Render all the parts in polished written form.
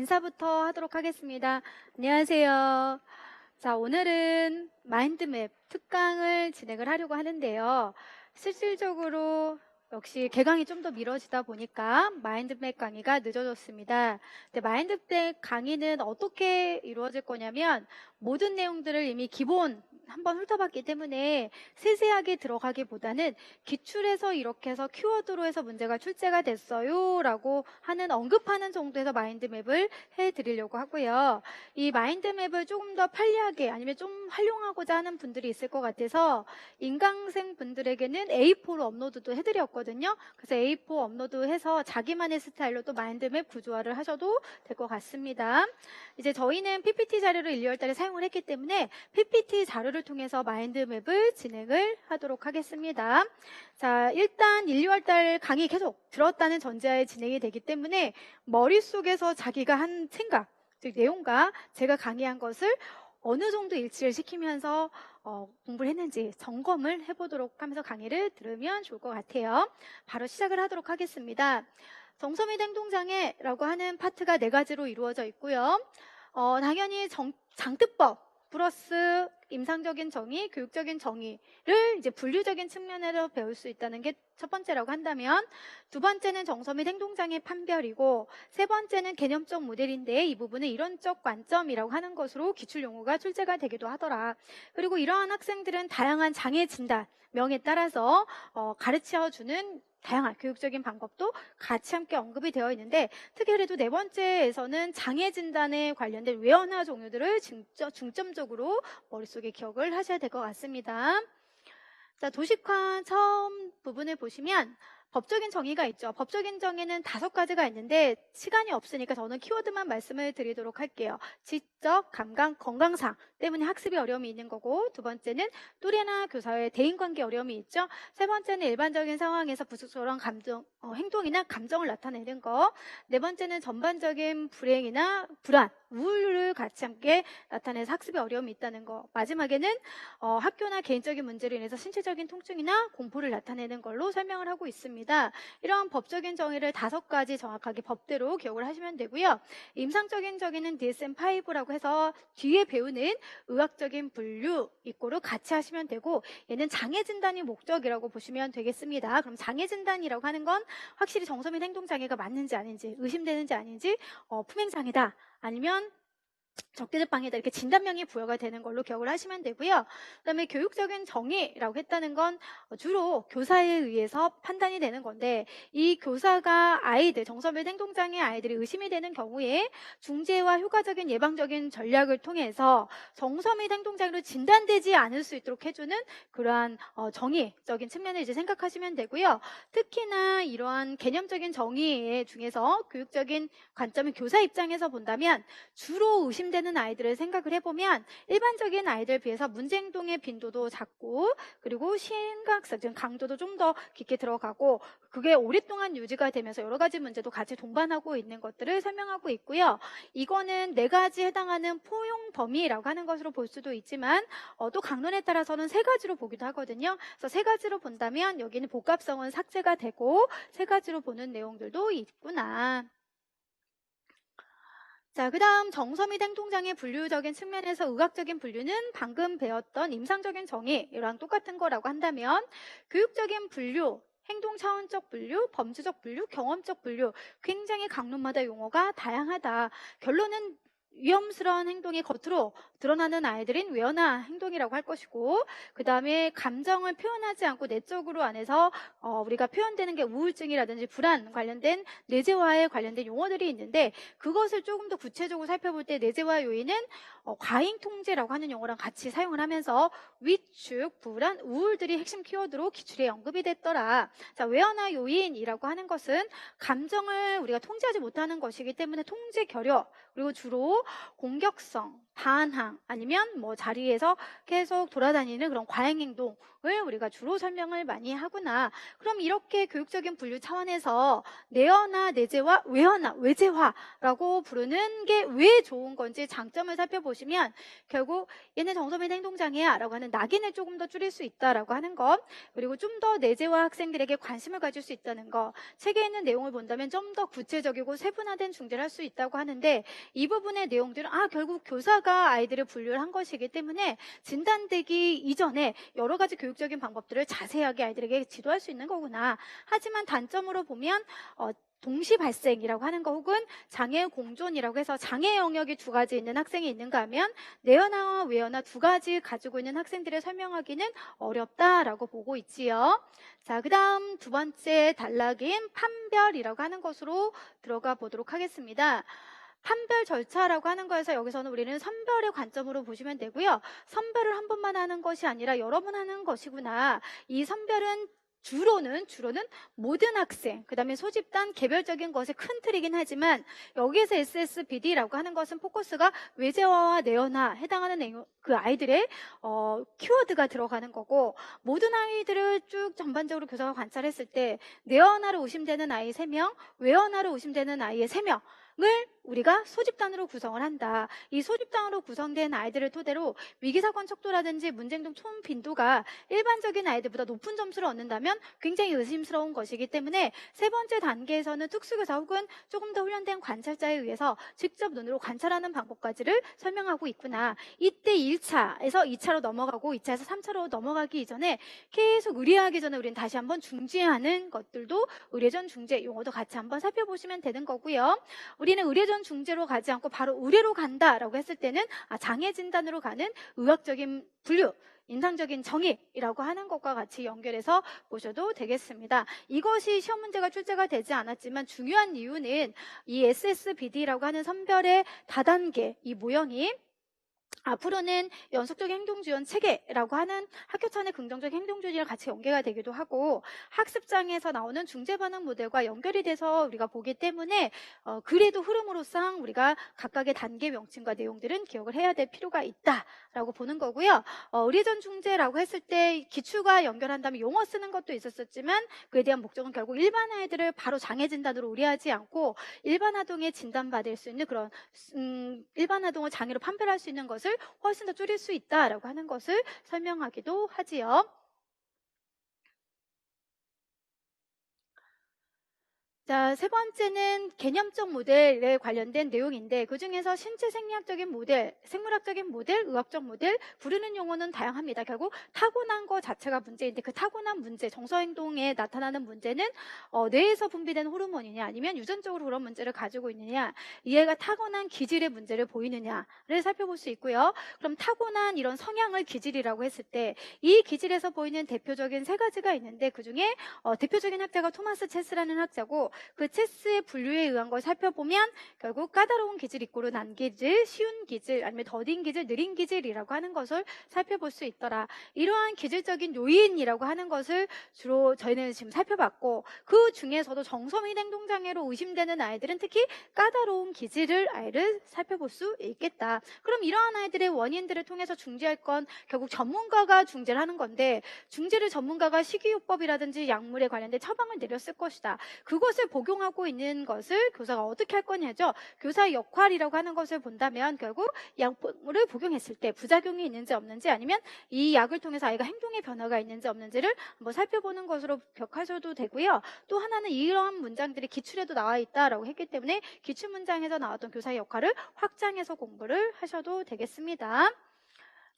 인사부터 하도록 하겠습니다. 안녕하세요. 자, 오늘은 마인드맵 특강을 진행을 하려고 하는데요. 실질적으로 역시 개강이 좀 더 미뤄지다 보니까 마인드맵 강의가 늦어졌습니다. 근데 마인드맵 강의는 어떻게 이루어질 거냐면 모든 내용들을 이미 기본 한번 훑어봤기 때문에 세세하게 들어가기보다는 기출에서 이렇게 해서 키워드로 해서 문제가 출제가 됐어요 라고 하는 언급하는 정도에서 마인드맵을 해드리려고 하고요. 이 마인드맵을 조금 더 편리하게 아니면 좀 활용하고자 하는 분들이 있을 것 같아서 인강생 분들에게는 A4로 업로드도 해드렸거든요. 그래서 A4 업로드해서 자기만의 스타일로 또 마인드맵 구조화를 하셔도 될 것 같습니다. 이제 저희는 PPT 자료를 1, 2월 달에 사용을 했기 때문에 PPT 자료를 통해서 마인드맵을 진행을 하도록 하겠습니다. 자, 일단 1, 2월 달 강의 계속 들었다는 전제하에 진행이 되기 때문에 머릿속에서 자기가 한 생각, 즉 내용과 제가 강의한 것을 어느 정도 일치를 시키면서 공부를 했는지 점검을 해보도록 하면서 강의를 들으면 좋을 것 같아요. 바로 시작을 하도록 하겠습니다. 정서 및 행동장애라고 하는 파트가 4가지로 이루어져 있고요. 당연히 장뜨법 플러스 임상적인 정의, 교육적인 정의를 이제 분류적인 측면에서 배울 수 있다는 게 첫 번째라고 한다면, 두 번째는 정서 및 행동장애 판별이고, 세 번째는 개념적 모델인데 이 부분은 이론적 관점이라고 하는 것으로 기출용어가 출제가 되기도 하더라. 그리고 이러한 학생들은 다양한 장애 진단, 명에 따라서 가르쳐주는 다양한 교육적인 방법도 같이 함께 언급이 되어 있는데, 특별히도 4번째에서는 장애 진단에 관련된 외연화 종류들을 중점적으로 머릿속에 기억을 하셔야 될 것 같습니다. 자, 도식화 처음 부분을 보시면 법적인 정의가 있죠. 법적인 정의는 5가지가 있는데 시간이 없으니까 저는 키워드만 말씀을 드리도록 할게요. 지적, 감각, 건강상 때문에 학습이 어려움이 있는 거고, 두 번째는 또래나 교사의 대인관계 어려움이 있죠. 세 번째는 일반적인 상황에서 부수스러운 행동이나 감정을 나타내는 거. 네 번째는 전반적인 불행이나 불안, 우울을 같이 함께 나타내서 학습에 어려움이 있다는 거. 마지막에는 학교나 개인적인 문제로 인해서 신체적인 통증이나 공포를 나타내는 걸로 설명을 하고 있습니다. 이러한 법적인 정의를 5가지 정확하게 법대로 기억을 하시면 되고요. 임상적인 정의는 DSM-5라고 해서 뒤에 배우는 의학적인 분류 이꼬로 같이 하시면 되고, 얘는 장애 진단이 목적이라고 보시면 되겠습니다. 그럼 장애 진단이라고 하는 건 확실히 정서 및 행동 장애가 맞는지 아닌지, 의심되는지 아닌지, 품행장애다 아니면 적대적 방해다 이렇게 진단명이 부여가 되는 걸로 기억을 하시면 되고요. 그다음에 교육적인 정의라고 했다는 건 주로 교사에 의해서 판단이 되는 건데, 이 교사가 아이들, 정서 및 행동장애 아이들이 의심이 되는 경우에 중재와 효과적인 예방적인 전략을 통해서 정서 및 행동장애로 진단되지 않을 수 있도록 해주는 그러한 정의적인 측면을 이제 생각하시면 되고요. 특히나 이러한 개념적인 정의 중에서 교육적인 관점의 교사 입장에서 본다면 주로 의심되는 아이들을 생각을 해보면 일반적인 아이들에 비해서 문제행동의 빈도도 작고, 그리고 심각성, 강도도 좀 더 깊게 들어가고, 그게 오랫동안 유지가 되면서 여러 가지 문제도 같이 동반하고 있는 것들을 설명하고 있고요. 이거는 4가지 해당하는 포용 범위라고 하는 것으로 볼 수도 있지만 또 강론에 따라서는 3가지로 보기도 하거든요. 그래서 3가지로 본다면 여기는 복합성은 삭제가 되고 3가지로 보는 내용들도 있구나. 자, 그 다음 정서 및 행동장애 분류적인 측면에서 의학적인 분류는 방금 배웠던 임상적인 정의랑 똑같은 거라고 한다면, 교육적인 분류, 행동 차원적 분류, 범주적 분류, 경험적 분류, 굉장히 강론마다 용어가 다양하다. 결론은 위험스러운 행동이 겉으로 드러나는 아이들인 외연화 행동이라고 할 것이고, 그 다음에 감정을 표현하지 않고 내적으로 안에서 우리가 표현되는 게 우울증이라든지 불안 관련된 내재화에 관련된 용어들이 있는데, 그것을 조금 더 구체적으로 살펴볼 때 내재화 요인은 과잉 통제라고 하는 용어랑 같이 사용을 하면서 위축, 불안, 우울들이 핵심 키워드로 기출에 언급이 됐더라. 자, 외연화 요인이라고 하는 것은 감정을 우리가 통제하지 못하는 것이기 때문에 통제 결여, 그리고 주로 공격성, 반항 아니면 뭐 자리에서 계속 돌아다니는 그런 과잉 행동을 우리가 주로 설명을 많이 하구나. 그럼 이렇게 교육적인 분류 차원에서 내어나 내재와 외어나 외재화라고 부르는 게 왜 좋은 건지 장점을 살펴보시면 결국 얘는 정서민 행동장애야 라고 하는 낙인을 조금 더 줄일 수 있다라고 하는 것, 그리고 좀 더 내재화 학생들에게 관심을 가질 수 있다는 것, 책에 있는 내용을 본다면 좀 더 구체적이고 세분화된 중재를 할 수 있다고 하는데, 이 부분의 내용들은 결국 교사가 아이들을 분류를 한 것이기 때문에 진단되기 이전에 여러 가지 교육적인 방법들을 자세하게 아이들에게 지도할 수 있는 거구나. 하지만 단점으로 보면 동시 발생이라고 하는 거, 혹은 장애 공존이라고 해서 장애 영역이 두 가지 있는 학생이 있는가 하면 내어나와 외어나 두 가지 가지고 있는 학생들을 설명하기는 어렵다라고 보고 있지요. 자, 그 다음 두 번째 단락인 판별이라고 하는 것으로 들어가 보도록 하겠습니다. 판별 절차라고 하는 거에서 여기서는 우리는 선별의 관점으로 보시면 되고요. 선별을 한 번만 하는 것이 아니라 여러 번 하는 것이구나. 이 선별은 주로는 모든 학생, 그 다음에 소집단 개별적인 것의 큰 틀이긴 하지만 여기에서 SSBD라고 하는 것은 포커스가 외재화와 내어나 해당하는 그 아이들의 키워드가 들어가는 거고, 모든 아이들을 쭉 전반적으로 교사가 관찰했을 때 내어나로 의심되는 아이 3명, 외어나로 의심되는 아이의 3명 을 우리가 소집단으로 구성을 한다. 이 소집단으로 구성된 아이들을 토대로 위기사건 척도라든지 문제행동 총 빈도가 일반적인 아이들보다 높은 점수를 얻는다면 굉장히 의심스러운 것이기 때문에 세 번째 단계에서는 특수교사 혹은 조금 더 훈련된 관찰자에 의해서 직접 눈으로 관찰하는 방법까지를 설명하고 있구나. 이때 1차에서 2차로 넘어가고 2차에서 3차로 넘어가기 이전에 계속 의뢰하기 전에 우리는 다시 한번 중재하는 것들도 의뢰전 중재 용어도 같이 한번 살펴보시면 되는 거고요. 우리는 의뢰전 중재로 가지 않고 바로 의뢰로 간다라고 했을 때는 장애 진단으로 가는 의학적인 분류, 인상적인 정의라고 하는 것과 같이 연결해서 보셔도 되겠습니다. 이것이 시험 문제가 출제가 되지 않았지만 중요한 이유는 이 SSBD라고 하는 선별의 다단계 이 모형이 앞으로는 연속적인 행동지원 체계라고 하는 학교 차원의 긍정적 행동주의랑 같이 연계가 되기도 하고, 학습장에서 나오는 중재반응 모델과 연결이 돼서 우리가 보기 때문에 그래도 흐름으로상 우리가 각각의 단계 명칭과 내용들은 기억을 해야 될 필요가 있다라고 보는 거고요. 의뢰전 중재라고 했을 때 기출과 연결한다면 용어 쓰는 것도 있었지만 그에 대한 목적은 결국 일반 아이들을 바로 장애 진단으로 의뢰하지 않고 일반 아동에 진단받을 수 있는 그런 일반 아동을 장애로 판별할 수 있는 것을 훨씬 더 줄일 수 있다라고 하는 것을 설명하기도 하지요. 자, 세 번째는 개념적 모델에 관련된 내용인데, 그중에서 신체 생리학적인 모델, 생물학적인 모델, 의학적 모델, 부르는 용어는 다양합니다. 결국 타고난 것 자체가 문제인데 그 타고난 문제, 정서행동에 나타나는 문제는 뇌에서 분비되는 호르몬이냐 아니면 유전적으로 그런 문제를 가지고 있느냐, 이 애가 타고난 기질의 문제를 보이느냐를 살펴볼 수 있고요. 그럼 타고난 이런 성향을 기질이라고 했을 때 이 기질에서 보이는 대표적인 세 가지가 있는데, 그중에 대표적인 학자가 토마스 체스라는 학자고, 그 체스의 분류에 의한 걸 살펴보면 결국 까다로운 기질, 이꼬르 난 기질, 쉬운 기질, 아니면 더딘 기질, 느린 기질이라고 하는 것을 살펴볼 수 있더라. 이러한 기질적인 요인이라고 하는 것을 주로 저희는 지금 살펴봤고, 그 중에서도 정서민 행동장애로 의심되는 아이들은 특히 까다로운 기질을 아이를 살펴볼 수 있겠다. 그럼 이러한 아이들의 원인들을 통해서 중재할 건 결국 전문가가 중재를 하는 건데, 중재를 전문가가 식이요법이라든지 약물에 관련된 처방을 내렸을 것이다. 그것을 복용하고 있는 것을 교사가 어떻게 할 거냐죠. 교사의 역할이라고 하는 것을 본다면 결국 약물을 복용했을 때 부작용이 있는지 없는지, 아니면 이 약을 통해서 아이가 행동의 변화가 있는지 없는지를 한번 살펴보는 것으로 기억하셔도 되고요. 또 하나는 이러한 문장들이 기출에도 나와 있다라고 했기 때문에 기출 문장에서 나왔던 교사의 역할을 확장해서 공부를 하셔도 되겠습니다.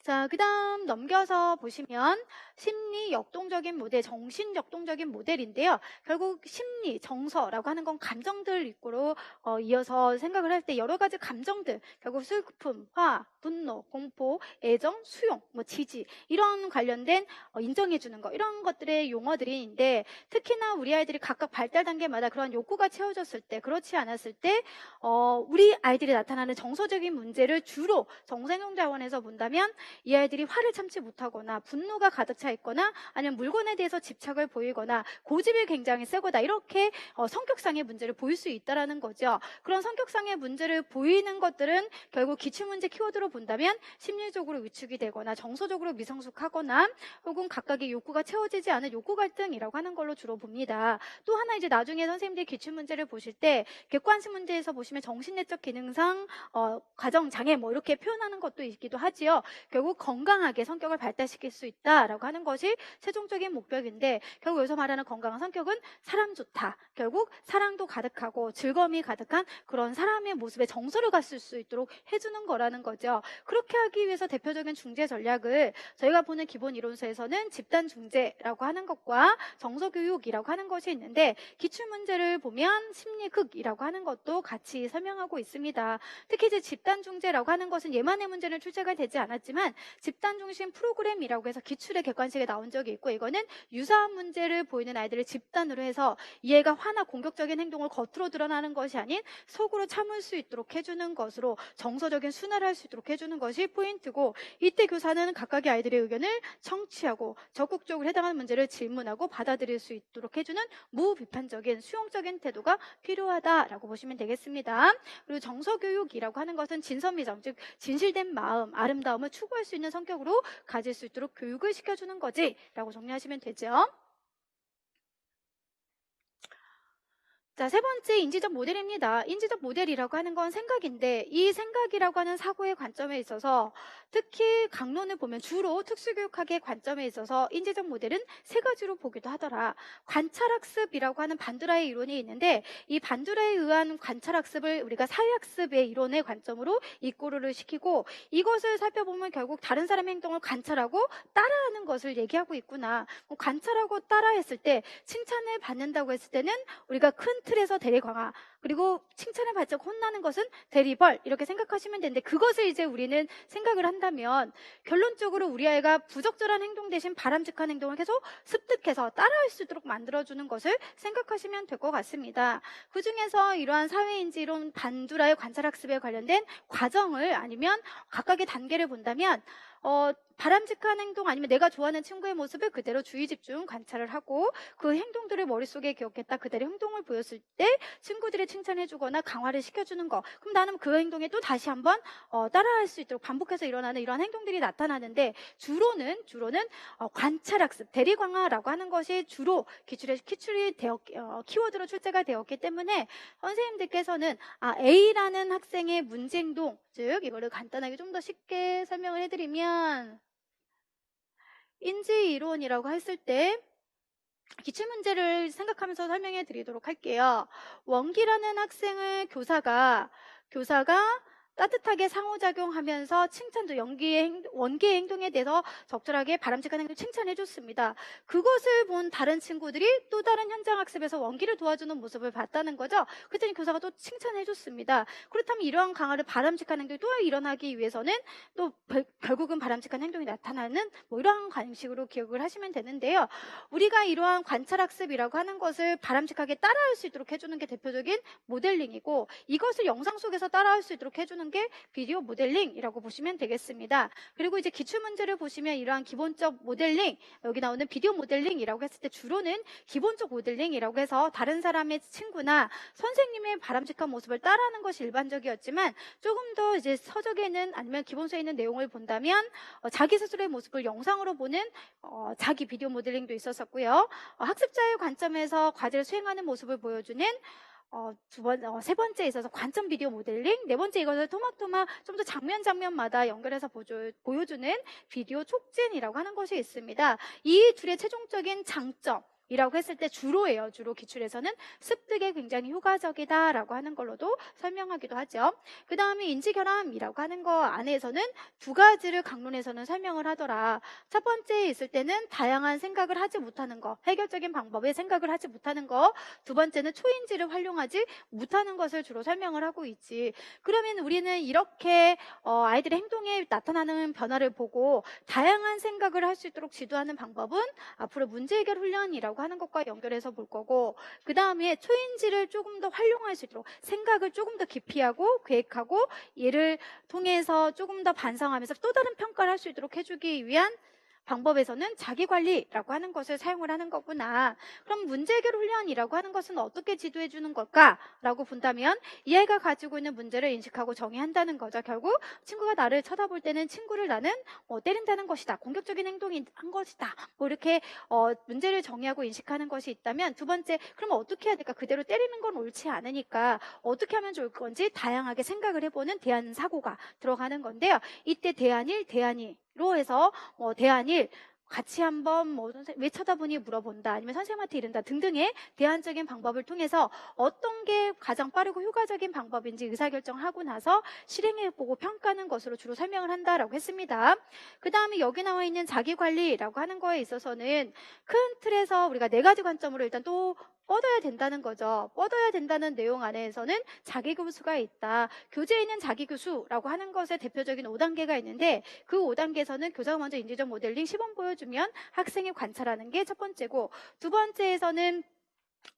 자, 그 다음 넘겨서 보시면 심리 역동적인 모델, 정신 역동적인 모델인데요. 결국 심리, 정서라고 하는 건 감정들 입구로 이어서 생각을 할 때 여러 가지 감정들, 결국 슬픔, 화, 분노, 공포, 애정, 수용, 지지, 이런 관련된 인정해주는 거, 이런 것들의 용어들인데, 특히나 우리 아이들이 각각 발달 단계마다 그런 욕구가 채워졌을 때, 그렇지 않았을 때 우리 아이들이 나타나는 정서적인 문제를 주로 정서행동자원에서 본다면 이 아이들이 화를 참지 못하거나 분노가 가득 차 있거나 아니면 물건에 대해서 집착을 보이거나 고집이 굉장히 세거나 이렇게 성격상의 문제를 보일 수 있다라는 거죠. 그런 성격상의 문제를 보이는 것들은 결국 기출문제 키워드로 본다면 심리적으로 위축이 되거나 정서적으로 미성숙하거나 혹은 각각의 욕구가 채워지지 않은 욕구 갈등이라고 하는 걸로 주로 봅니다. 또 하나 이제 나중에 선생님들이 기출문제를 보실 때 객관식 문제에서 보시면 정신내적 기능상 가정장애 뭐 이렇게 표현하는 것도 있기도 하지요. 결국 건강하게 성격을 발달시킬 수 있다라고 하는 것이 최종적인 목표인데 결국 여기서 말하는 건강한 성격은 사람 좋다. 결국 사랑도 가득하고 즐거움이 가득한 그런 사람의 모습에 정서를 갔을 수 있도록 해주는 거라는 거죠. 그렇게 하기 위해서 대표적인 중재 전략을 저희가 보는 기본 이론서에서는 집단 중재라고 하는 것과 정서교육이라고 하는 것이 있는데 기출문제를 보면 심리극이라고 하는 것도 같이 설명하고 있습니다. 특히 이제 집단 중재라고 하는 것은 예만의 문제는 출제가 되지 않았지만 집단 중심 프로그램이라고 해서 기출의 객관식에 나온 적이 있고 이거는 유사한 문제를 보이는 아이들을 집단으로 해서 이 애가 화나 공격적인 행동을 겉으로 드러나는 것이 아닌 속으로 참을 수 있도록 해주는 것으로 정서적인 순화를 할 수 있도록 해주는 것이 포인트고 이때 교사는 각각의 아이들의 의견을 청취하고 적극적으로 해당하는 문제를 질문하고 받아들일 수 있도록 해주는 무비판적인 수용적인 태도가 필요하다라고 보시면 되겠습니다. 그리고 정서교육이라고 하는 것은 진선미정, 즉 진실된 마음, 아름다움을 추구할 수 있는 성격으로 가질 수 있도록 교육을 시켜주는 거지 라고 정리하시면 되죠. 자, 세 번째 인지적 모델입니다. 인지적 모델이라고 하는 건 생각인데 이 생각이라고 하는 사고의 관점에 있어서 특히 강론을 보면 주로 특수교육학의 관점에 있어서 인지적 모델은 세 가지로 보기도 하더라. 관찰학습이라고 하는 반두라의 이론이 있는데 이 반두라에 의한 관찰학습을 우리가 사회학습의 이론의 관점으로 이꼬르를 시키고 이것을 살펴보면 결국 다른 사람의 행동을 관찰하고 따라하는 것을 얘기하고 있구나. 관찰하고 따라했을 때 칭찬을 받는다고 했을 때는 우리가 큰 틀에서 대리 강화 그리고 칭찬을 받자 혼나는 것은 대리벌 이렇게 생각하시면 되는데 그것을 이제 우리는 생각을 한다면 결론적으로 우리 아이가 부적절한 행동 대신 바람직한 행동을 계속 습득해서 따라할 수 있도록 만들어주는 것을 생각하시면 될 것 같습니다. 그 중에서 이러한 사회인지론 반두라의 관찰학습에 관련된 과정을 아니면 각각의 단계를 본다면 바람직한 행동 아니면 내가 좋아하는 친구의 모습을 그대로 주의 집중 관찰을 하고 그 행동들을 머릿속에 기억했다 그대로 행동을 보였을 때 친구들이 칭찬해주거나 강화를 시켜주는 거 그럼 나는 그 행동에 또 다시 한번 따라할 수 있도록 반복해서 일어나는 이런 행동들이 나타나는데 주로는 관찰학습, 대리강화라고 하는 것이 주로 기출이 키워드로 출제가 되었기 때문에 선생님들께서는 A라는 학생의 문제행동 즉 이거를 간단하게 좀 더 쉽게 설명을 해드리면 인지이론이라고 했을 때 기출문제를 생각하면서 설명해 드리도록 할게요. 원기라는 학생을 교사가 따뜻하게 상호작용하면서 칭찬도 원기의 행동에 대해서 적절하게 바람직한 행동 칭찬해 줬습니다. 그것을 본 다른 친구들이 또 다른 현장 학습에서 원기를 도와주는 모습을 봤다는 거죠. 그랬더니 교사가 또 칭찬해 줬습니다. 그렇다면 이러한 강화를 바람직한 행동이 또 일어나기 위해서는 또 결국은 바람직한 행동이 나타나는 뭐 이러한 방식으로 기억을 하시면 되는데요. 우리가 이러한 관찰학습이라고 하는 것을 바람직하게 따라할 수 있도록 해주는 게 대표적인 모델링이고 이것을 영상 속에서 따라할 수 있도록 해주는 게 비디오 모델링이라고 보시면 되겠습니다. 그리고 이제 기출문제를 보시면 이러한 기본적 모델링, 여기 나오는 비디오 모델링이라고 했을 때 주로는 기본적 모델링이라고 해서 다른 사람의 친구나 선생님의 바람직한 모습을 따라하는 것이 일반적이었지만 조금 더 이제 서적에는 아니면 기본서에 있는 내용을 본다면 자기 스스로의 모습을 영상으로 보는 자기 비디오 모델링도 있었었고요. 학습자의 관점에서 과제를 수행하는 모습을 보여주는 세 번째에 있어서 관점 비디오 모델링, 네 번째 이것을 토막토막 좀 더 장면마다 연결해서 보여주는 비디오 촉진이라고 하는 것이 있습니다. 이 둘의 최종적인 장점이라고 했을 때 주로 기출에서는 습득에 굉장히 효과적이다라고 하는 걸로도 설명하기도 하죠. 그 다음에 인지결함이라고 하는 거 안에서는 두 가지를 강론에서는 설명을 하더라. 첫 번째에 있을 때는 다양한 생각을 하지 못하는 거, 해결적인 방법의 생각을 하지 못하는 거, 두 번째는 초인지를 활용하지 못하는 것을 주로 설명을 하고 있지. 그러면 우리는 이렇게 아이들의 행동에 나타나는 변화를 보고 다양한 생각을 할 수 있도록 지도하는 방법은 앞으로 문제 해결 훈련이라고 관리라고 하는 것과 연결해서 볼 거고, 그 다음에 초인지를 조금 더 활용할 수 있도록 생각을 조금 더 깊이 하고 계획하고 얘를 통해서 조금 더 반성하면서 또 다른 평가를 할 수 있도록 해주기 위한 방법에서는 자기관리라고 하는 것을 사용을 하는 거구나. 그럼 문제해결 훈련이라고 하는 것은 어떻게 지도해 주는 걸까라고 본다면 이 아이가 가지고 있는 문제를 인식하고 정의한다는 거죠. 결국 친구가 나를 쳐다볼 때는 친구를 나는 때린다는 것이다. 공격적인 행동이 한 것이다. 뭐 이렇게 문제를 정의하고 인식하는 것이 있다면 두 번째, 그러면 어떻게 해야 될까? 그대로 때리는 건 옳지 않으니까 어떻게 하면 좋을 건지 다양하게 생각을 해보는 대안 사고가 들어가는 건데요. 이때 대안일, 대안이로 해서 대안일 같이 한번 왜 쳐다보니 물어본다, 아니면 선생님한테 이른다 등등의 대안적인 방법을 통해서 어떤 게 가장 빠르고 효과적인 방법인지 의사결정하고 나서 실행해보고 평가하는 것으로 주로 설명을 한다라고 했습니다. 그 다음에 여기 나와 있는 자기관리라고 하는 거에 있어서는 큰 틀에서 우리가 4가지 관점으로 일단 또 뻗어야 된다는 거죠. 뻗어야 된다는 내용 안에서는 자기교수가 있다. 교재에는 자기교수라고 하는 것의 대표적인 5단계가 있는데 그 5단계에서는 교사가 먼저 인지적 모델링 시범 보여주면 학생이 관찰하는 게 첫 번째고, 두 번째에서는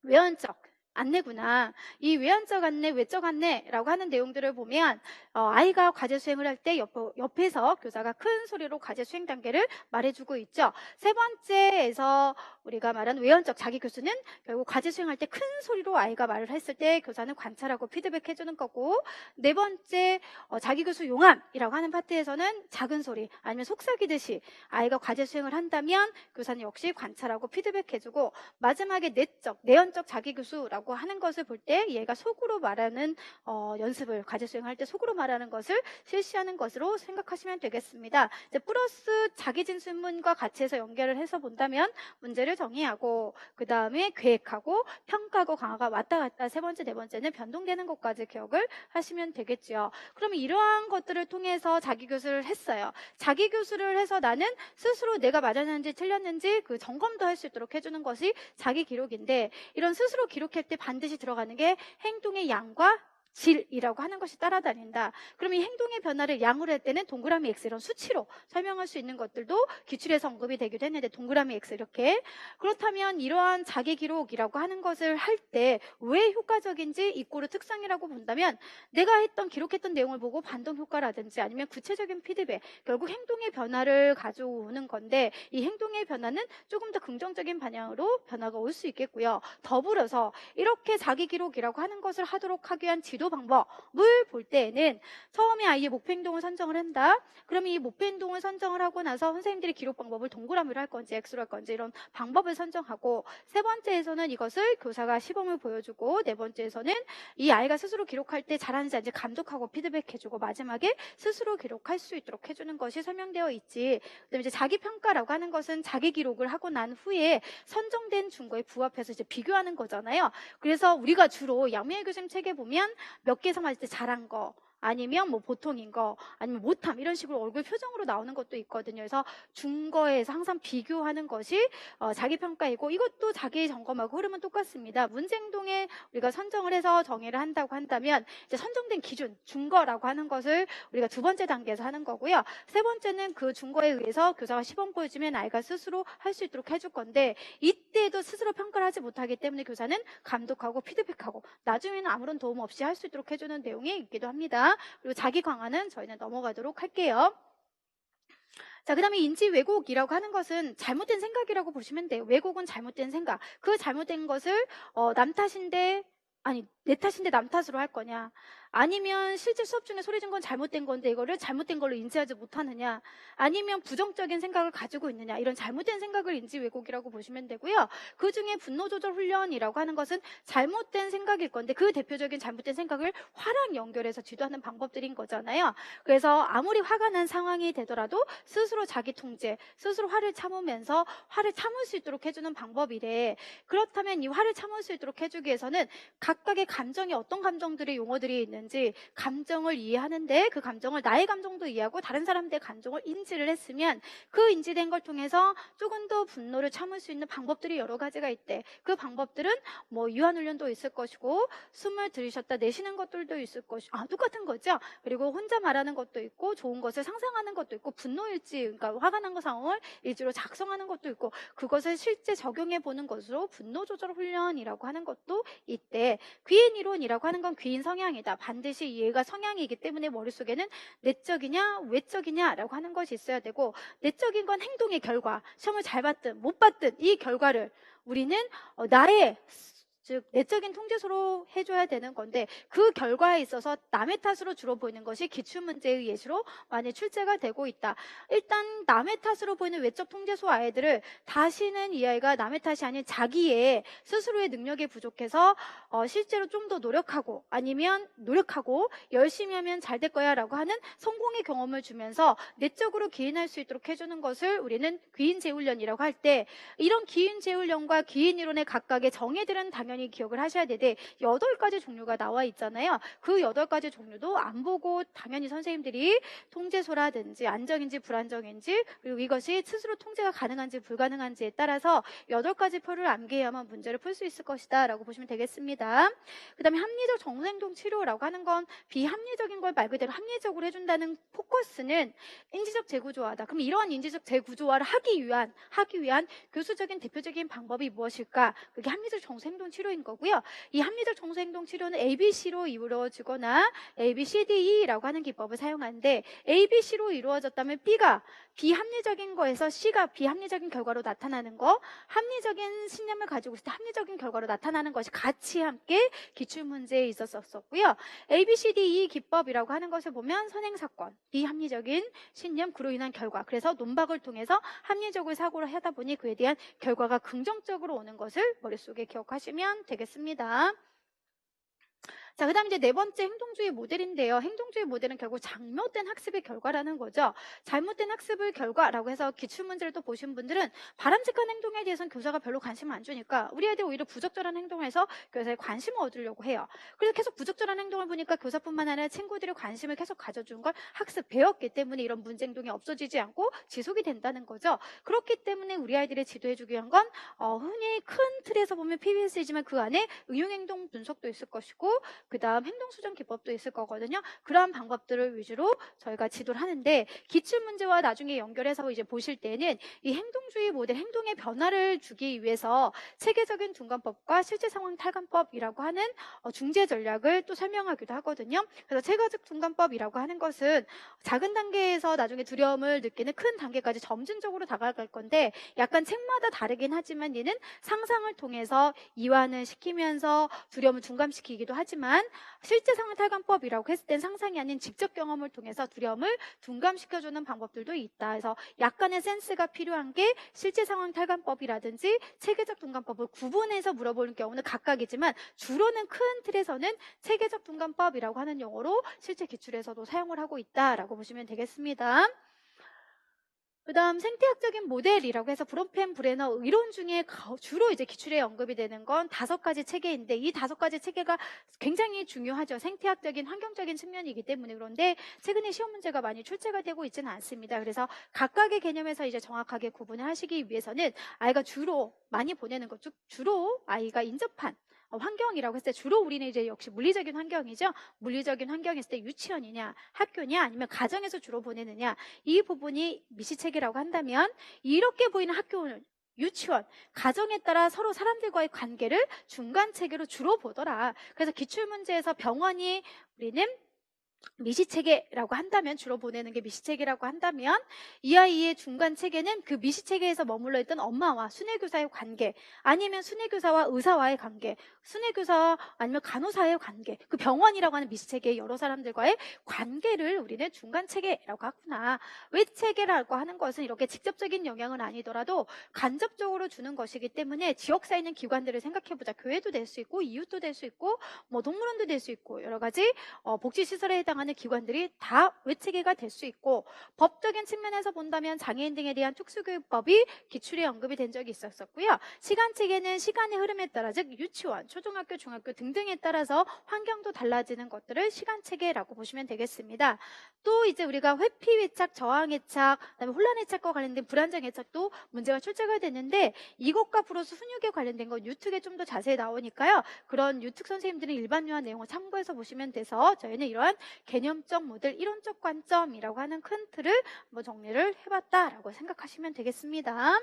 외연적 안내구나. 이 외연적 안내, 외적 안내라고 하는 내용들을 보면 아이가 과제 수행을 할 때 옆에서 교사가 큰 소리로 과제 수행 단계를 말해주고 있죠. 세 번째에서 우리가 말하는 외연적 자기 교수는 결국 과제 수행할 때 큰 소리로 아이가 말을 했을 때 교사는 관찰하고 피드백해주는 거고, 네 번째 자기 교수 용암이라고 하는 파트에서는 작은 소리 아니면 속삭이듯이 아이가 과제 수행을 한다면 교사는 역시 관찰하고 피드백해주고, 마지막에 내연적 자기 교수라고 하는 것을 볼 때 얘가 속으로 말하는 연습을 과제 수행할 때 속으로 말하는 것을 실시하는 것으로 생각하시면 되겠습니다. 이제 플러스 자기 진술문과 같이 해서 연결을 해서 본다면 문제를 정의하고 그 다음에 계획하고 평가하고 강화가 왔다 갔다 세 번째, 네 번째는 변동되는 것까지 기억을 하시면 되겠죠. 그럼 이러한 것들을 통해서 자기 교수를 했어요. 자기 교수를 해서 나는 스스로 내가 맞았는지 틀렸는지 그 점검도 할 수 있도록 해주는 것이 자기 기록인데, 이런 스스로 기록할 때 반드시 들어가는 게 행동의 양과 질이라고 하는 것이 따라다닌다. 그럼 이 행동의 변화를 양으로 할 때는 동그라미 X 이런 수치로 설명할 수 있는 것들도 기출에서 언급이 되기도 했는데 동그라미 X 이렇게. 그렇다면 이러한 자기 기록이라고 하는 것을 할 때 왜 효과적인지 이꼬르 특성이라고 본다면 내가 기록했던 내용을 보고 반동 효과라든지 아니면 구체적인 피드백, 결국 행동의 변화를 가져오는 건데 이 행동의 변화는 조금 더 긍정적인 방향으로 변화가 올 수 있겠고요. 더불어서 이렇게 자기 기록이라고 하는 것을 하도록 하기 위한 지도 방법을 볼 때에는 처음에 아이의 목표 행동을 선정을 한다. 그러면 이 목표 행동을 선정을 하고 나서 선생님들이 기록 방법을 동그라미로 할 건지 X로 할 건지 이런 방법을 선정하고, 세 번째에서는 이것을 교사가 시범을 보여주고, 네 번째에서는 이 아이가 스스로 기록할 때 잘하는지 아닌지 감독하고 피드백해주고, 마지막에 스스로 기록할 수 있도록 해주는 것이 설명되어 있지. 그다음에 이제 자기평가라고 하는 것은 자기 기록을 하고 난 후에 선정된 준거에 부합해서 이제 비교하는 거잖아요. 그래서 우리가 주로 양미애 교수님 책에 보면 몇 개 이상 맞을 때 잘한 거, 아니면 뭐 보통인 거, 아니면 못함 이런 식으로 얼굴 표정으로 나오는 것도 있거든요. 그래서 준거에서 항상 비교하는 것이 자기평가이고, 이것도 자기 점검하고 흐름은 똑같습니다. 문제 행동에 우리가 선정을 해서 정의를 한다고 한다면 이제 선정된 기준, 준거라고 하는 것을 우리가 두 번째 단계에서 하는 거고요. 세 번째는 그 준거에 의해서 교사가 시범 보여주면 아이가 스스로 할 수 있도록 해줄 건데, 이때도 스스로 평가를 하지 못하기 때문에 교사는 감독하고 피드백하고 나중에는 아무런 도움 없이 할 수 있도록 해주는 내용이 있기도 합니다. 그리고 자기 강화는 저희는 넘어가도록 할게요. 자, 그 다음에 인지 왜곡이라고 하는 것은 잘못된 생각이라고 보시면 돼요. 왜곡은 잘못된 생각. 그 잘못된 것을 남 탓인데, 아니 내 탓인데 남 탓으로 할 거냐, 아니면 실제 수업 중에 소리 진 건 잘못된 건데 이거를 잘못된 걸로 인지하지 못하느냐, 아니면 부정적인 생각을 가지고 있느냐, 이런 잘못된 생각을 인지 왜곡이라고 보시면 되고요. 그 중에 분노 조절 훈련이라고 하는 것은 잘못된 생각일 건데 그 대표적인 잘못된 생각을 화랑 연결해서 지도하는 방법들인 거잖아요. 그래서 아무리 화가 난 상황이 되더라도 스스로 자기 통제, 스스로 화를 참으면서 화를 참을 수 있도록 해주는 방법이래. 그렇다면 이 화를 참을 수 있도록 해주기 위해서는 각각의 감정이 어떤 감정들의 용어들이 있는지 있는지 감정을 이해하는데 그 감정을 나의 감정도 이해하고 다른 사람들의 감정을 인지를 했으면 그 인지된 걸 통해서 조금 더 분노를 참을 수 있는 방법들이 여러 가지가 있대. 그 방법들은 뭐 유한훈련도 있을 것이고 숨을 들이셨다 내쉬는 것들도 있을 것이고 똑같은 거죠. 그리고 혼자 말하는 것도 있고 좋은 것을 상상하는 것도 있고 분노일지 그러니까 화가 난 거 상황을 일지로 작성하는 것도 있고 그것을 실제 적용해 보는 것으로 분노 조절 훈련이라고 하는 것도 있대. 귀인 이론이라고 하는 건 귀인 성향이다. 반드시 얘가 성향이기 때문에 머릿속에는 내적이냐 외적이냐라고 하는 것이 있어야 되고 내적인 건 행동의 결과 시험을 잘 봤든 못 봤든 이 결과를 우리는 나의 즉 내적인 통제소로 해줘야 되는 건데 그 결과에 있어서 남의 탓으로 주로 보이는 것이 기출문제의 예시로 많이 출제가 되고 있다. 일단 남의 탓으로 보이는 외적 통제소 아이들을 다시는 이 아이가 남의 탓이 아닌 자기의 스스로의 능력이 부족해서 실제로 좀 더 노력하고 아니면 노력하고 열심히 하면 잘 될 거야 라고 하는 성공의 경험을 주면서 내적으로 기인할 수 있도록 해주는 것을 우리는 귀인재훈련이라고 할 때 이런 귀인재훈련과 귀인이론의 각각의 정의들은 당연히 기억을 하셔야 되는데 8가지 종류가 나와 있잖아요. 그 8가지 종류도 안 보고 당연히 선생님들이 통제소라든지 안정인지 불안정인지 그리고 이것이 스스로 통제가 가능한지 불가능한지에 따라서 8가지 표를 암기해야만 문제를 풀 수 있을 것이다 라고 보시면 되겠습니다. 그 다음에 합리적 정서행동 치료라고 하는 건 비합리적인 걸 말 그대로 합리적으로 해준다는 포커스는 인지적 재구조화다. 그럼 이러한 인지적 재구조화를 하기 위한 교수적인 대표적인 방법이 무엇일까? 그게 합리적 정서행동 치료인 거고요. 이 합리적 정서행동 치료는 ABC로 이루어지거나 ABCDE라고 하는 기법을 사용하는데 ABC로 이루어졌다면 B가 비합리적인 거에서 C가 비합리적인 결과로 나타나는 거, 합리적인 신념을 가지고 있을 때 합리적인 결과로 나타나는 것이 같이 함께 기출문제에 있었었고요. ABCDE 기법이라고 하는 것을 보면 선행사건, 비합리적인 신념, 그로 인한 결과. 그래서 논박을 통해서 합리적으로 사고를 하다 보니 그에 대한 결과가 긍정적으로 오는 것을 머릿속에 기억하시면 되겠습니다. 자, 그 다음 이제 4번째 행동주의 모델인데요. 행동주의 모델은 결국 잘못된 학습의 결과라는 거죠. 잘못된 학습의 결과라고 해서 기출문제를 또 보신 분들은 바람직한 행동에 대해서는 교사가 별로 관심을 안 주니까 우리 애들 오히려 부적절한 행동을 해서 교사의 관심을 얻으려고 해요. 그래서 계속 부적절한 행동을 보니까 교사뿐만 아니라 친구들이 관심을 계속 가져준 걸 학습 배웠기 때문에 이런 문제 행동이 없어지지 않고 지속이 된다는 거죠. 그렇기 때문에 우리 아이들을 지도해주기 위한 건 흔히 큰 틀에서 보면 PBS이지만 그 안에 응용행동 분석도 있을 것이고 그 다음 행동수정 기법도 있을 거거든요. 그러한 방법들을 위주로 저희가 지도를 하는데 기출문제와 나중에 연결해서 이제 보실 때는 이 행동주의 모델, 행동의 변화를 주기 위해서 체계적인 둔감법과 실제 상황 탈감법이라고 하는 중재 전략을 또 설명하기도 하거든요. 그래서 체계적 둔감법이라고 하는 것은 작은 단계에서 나중에 두려움을 느끼는 큰 단계까지 점진적으로 다가갈 건데 약간 책마다 다르긴 하지만 얘는 상상을 통해서 이완을 시키면서 두려움을 둔감시키기도 하지만 실제 상황 탈감법이라고 했을 땐 상상이 아닌 직접 경험을 통해서 두려움을 둔감시켜주는 방법들도 있다. 그래서 약간의 센스가 필요한 게 실제 상황 탈감법이라든지 체계적 둔감법을 구분해서 물어보는 경우는 각각이지만 주로는 큰 틀에서는 체계적 둔감법이라고 하는 용어로 실제 기출에서도 사용을 하고 있다라고 보시면 되겠습니다. 그 다음 생태학적인 모델이라고 해서 브롬펜 브레너 이론 중에 주로 이제 기출에 언급이 되는 건 5가지 체계인데 이 5가지 체계가 굉장히 중요하죠. 생태학적인 환경적인 측면이기 때문에. 그런데 최근에 시험 문제가 많이 출제가 되고 있지는 않습니다. 그래서 각각의 개념에서 이제 정확하게 구분을 하시기 위해서는 아이가 주로 많이 보내는 것 중 주로 아이가 인접한 환경이라고 했을 때 주로 우리는 이제 역시 물리적인 환경이죠. 물리적인 환경이 있을 때 유치원이냐 학교냐 아니면 가정에서 주로 보내느냐 이 부분이 미시체계라고 한다면 이렇게 보이는 학교는 유치원, 가정에 따라 서로 사람들과의 관계를 중간체계로 주로 보더라. 그래서 기출문제에서 병원이 우리는 미시체계라고 한다면 주로 보내는 게 미시체계라고 한다면 이 아이의 중간 체계는 그 미시체계에서 머물러 있던 엄마와 순회교사의 관계 아니면 순회교사와 의사와의 관계 순회교사와 아니면 간호사의 관계 그 병원이라고 하는 미시체계의 여러 사람들과의 관계를 우리는 중간 체계라고 하구나. 외체계라고 하는 것은 이렇게 직접적인 영향은 아니더라도 간접적으로 주는 것이기 때문에 지역사에 있는 기관들을 생각해보자. 교회도 될 수 있고 이웃도 될 수 있고 뭐 동물원도 될 수 있고 여러 가지 복지시설에 해당하는 해당하는 기관들이 다 외체계가 될 수 있고, 법적인 측면에서 본다면 장애인 등에 대한 특수교육법이 기출에 언급이 된 적이 있었고요. 시간체계는 시간의 흐름에 따라, 즉 유치원, 초등학교, 중학교 등등에 따라서 환경도 달라지는 것들을 시간체계라고 보시면 되겠습니다. 또 이제 우리가 회피회착, 저항회착, 그다음에 혼란회착과 관련된 불안정회착도 문제가 출제가 됐는데, 이것과 플러스 훈육에 관련된 건 유특에 좀 더 자세히 나오니까요. 그런 유특 선생님들은 일반 유한 내용을 참고해서 보시면 돼서 저희는 이러한 개념적 모델, 이론적 관점이라고 하는 큰 틀을 한번 정리를 해봤다라고 생각하시면 되겠습니다.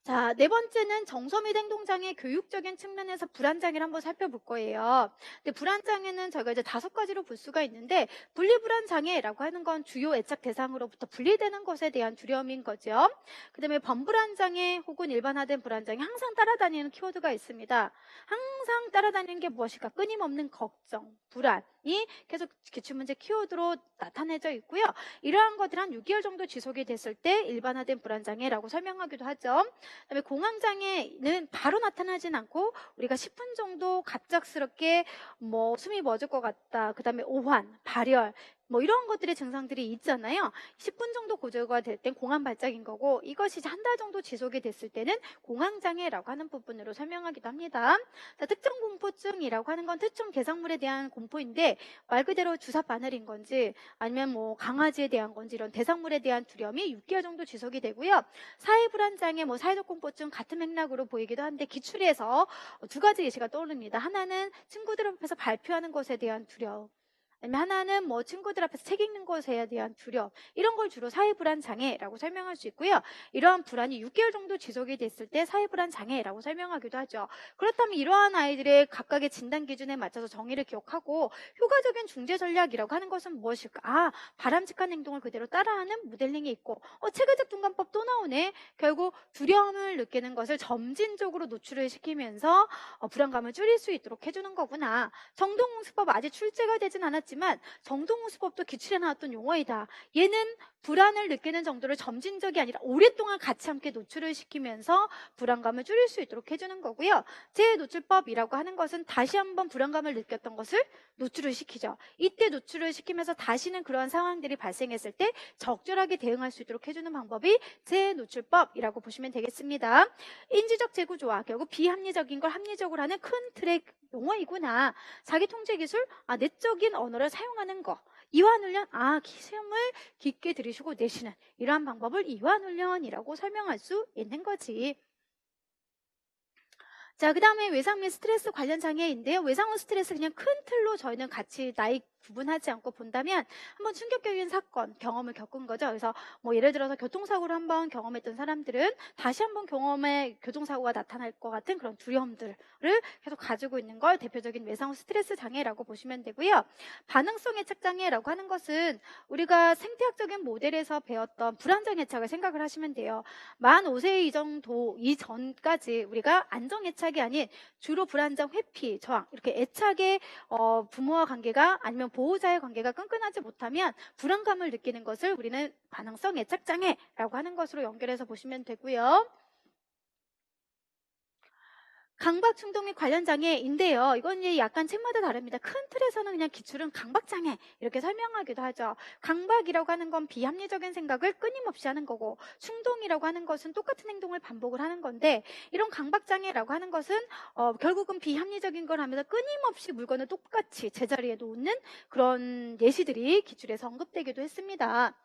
자, 네 번째는 정서및 행동장애 교육적인 측면에서 불안장애를 한번 살펴볼 거예요. 근데 불안장애는 저희가 이제 5가지로 볼 수가 있는데, 분리불안장애라고 하는 건 주요 애착 대상으로부터 분리되는 것에 대한 두려움인 거죠. 그 다음에 번불안장애 혹은 일반화된 불안장애, 항상 따라다니는 키워드가 있습니다. 항상 따라다니는 게 무엇일까? 끊임없는 걱정, 불안이 계속 기출문제 키워드로 나타내져 있고요. 이러한 것들이 한 6개월 정도 지속이 됐을 때 일반화된 불안장애라고 설명하기도 하죠. 그다음에 공황장애는 바로 나타나진 않고 우리가 10분 정도 갑작스럽게 뭐 숨이 멎을 것 같다, 그 다음에 오한, 발열, 뭐 이런 것들의 증상들이 있잖아요. 10분 정도 고조가 될 땐 공황 발작인 거고, 이것이 한 달 정도 지속이 됐을 때는 공황장애라고 하는 부분으로 설명하기도 합니다. 자, 특정 공포증이라고 하는 건 특정 대상물에 대한 공포인데, 말 그대로 주사 바늘인 건지 아니면 뭐 강아지에 대한 건지 이런 대상물에 대한 두려움이 6개월 정도 지속이 되고요. 사회불안장애, 뭐 사회적 공포증 같은 맥락으로 보이기도 한데, 기출에서 2가지 예시가 떠오릅니다. 하나는 친구들 앞에서 발표하는 것에 대한 두려움, 아니면 하나는 뭐 친구들 앞에서 책 읽는 것에 대한 두려움, 이런 걸 주로 사회불안장애라고 설명할 수 있고요. 이러한 불안이 6개월 정도 지속이 됐을 때 사회불안장애라고 설명하기도 하죠. 그렇다면 이러한 아이들의 각각의 진단 기준에 맞춰서 정의를 기억하고 효과적인 중재 전략이라고 하는 것은 무엇일까? 아, 바람직한 행동을 그대로 따라하는 모델링이 있고, 체계적 둔감법 또 나오네. 결국 두려움을 느끼는 것을 점진적으로 노출을 시키면서 불안감을 줄일 수 있도록 해주는 거구나. 정동공수법 아직 출제가 되진 않았지만 정동호수법도 기출에 나왔던 용어이다. 얘는 불안을 느끼는 정도를 점진적이 아니라 오랫동안 같이 함께 노출을 시키면서 불안감을 줄일 수 있도록 해주는 거고요. 재노출법이라고 하는 것은 다시 한번 불안감을 느꼈던 것을 노출을 시키죠. 이때 노출을 시키면서 다시는 그러한 상황들이 발생했을 때 적절하게 대응할 수 있도록 해주는 방법이 재노출법이라고 보시면 되겠습니다. 인지적 재구조화, 결국 비합리적인 걸 합리적으로 하는 큰 틀의 용어이구나. 자기통제기술, 내적인 언어를 사용하는 거. 이완훈련, 시험을 깊게 들으시고 내시는 이러한 방법을 이완훈련이라고 설명할 수 있는 거지. 자, 그 다음에 외상 및 스트레스 관련 장애인데요. 외상후 스트레스 그냥 큰 틀로 저희는 같이 나이 구분하지 않고 본다면 한번 충격적인 사건, 경험을 겪은 거죠. 그래서 뭐 예를 들어서 교통사고를 한번 경험했던 사람들은 다시 한번 경험에 교통사고가 나타날 것 같은 그런 두려움들을 계속 가지고 있는 걸 대표적인 외상후 스트레스 장애라고 보시면 되고요. 반응성 애착 장애라고 하는 것은 우리가 생태학적인 모델에서 배웠던 불안정 애착을 생각을 하시면 돼요. 만 5세 이전까지 우리가 안정 애착이 아닌 주로 불안정, 회피, 저항, 이렇게 애착의 부모와 관계가 아니면 보호자의 관계가 끈끈하지 못하면 불안감을 느끼는 것을 우리는 반응성 애착장애라고 하는 것으로 연결해서 보시면 되고요. 강박충동 및 관련 장애인데요. 이건 이제 약간 책마다 다릅니다. 큰 틀에서는 그냥 기출은 강박장애 이렇게 설명하기도 하죠. 강박이라고 하는 건 비합리적인 생각을 끊임없이 하는 거고, 충동이라고 하는 것은 똑같은 행동을 반복을 하는 건데, 이런 강박장애라고 하는 것은 결국은 비합리적인 걸 하면서 끊임없이 물건을 똑같이 제자리에 놓는 그런 예시들이 기출에서 언급되기도 했습니다.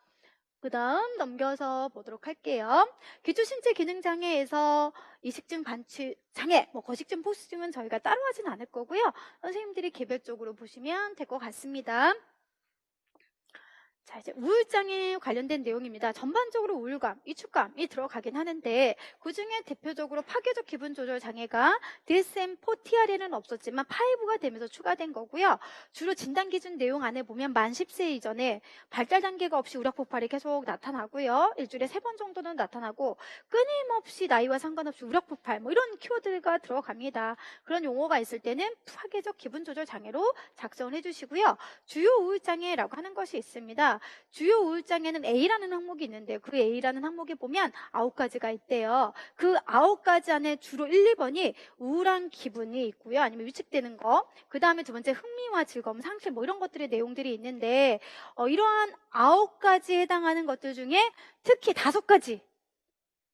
그 다음 넘겨서 보도록 할게요. 기초신체기능장애에서 이식증 반취 장애, 거식증, 포식증은 저희가 따로 하진 않을 거고요. 선생님들이 개별적으로 보시면 될 것 같습니다. 자, 이제 우울장애 관련된 내용입니다. 전반적으로 우울감, 위축감이 들어가긴 하는데, 그중에 대표적으로 파괴적 기분 조절 장애가 DSM-4 TR에는 없었지만 5가 되면서 추가된 거고요. 주로 진단 기준 내용 안에 보면 만 10세 이전에 발달 단계가 없이 우락 폭발이 계속 나타나고요. 일주일에 3번 정도는 나타나고, 끊임없이 나이와 상관없이 우락 폭발, 이런 키워드가 들어갑니다. 그런 용어가 있을 때는 파괴적 기분 조절 장애로 작성을 해주시고요. 주요 우울장애라고 하는 것이 있습니다. 있습니다. 주요 우울장애는 A라는 항목이 있는데 그 A라는 항목에 보면 9가지가 있대요. 그 9가지 안에 주로 1, 2번이 우울한 기분이 있고요. 아니면 위축되는 거. 그 다음에 두 번째 흥미와 즐거움, 상실 뭐 이런 것들의 내용들이 있는데 이러한 9가지에 해당하는 것들 중에 특히 5가지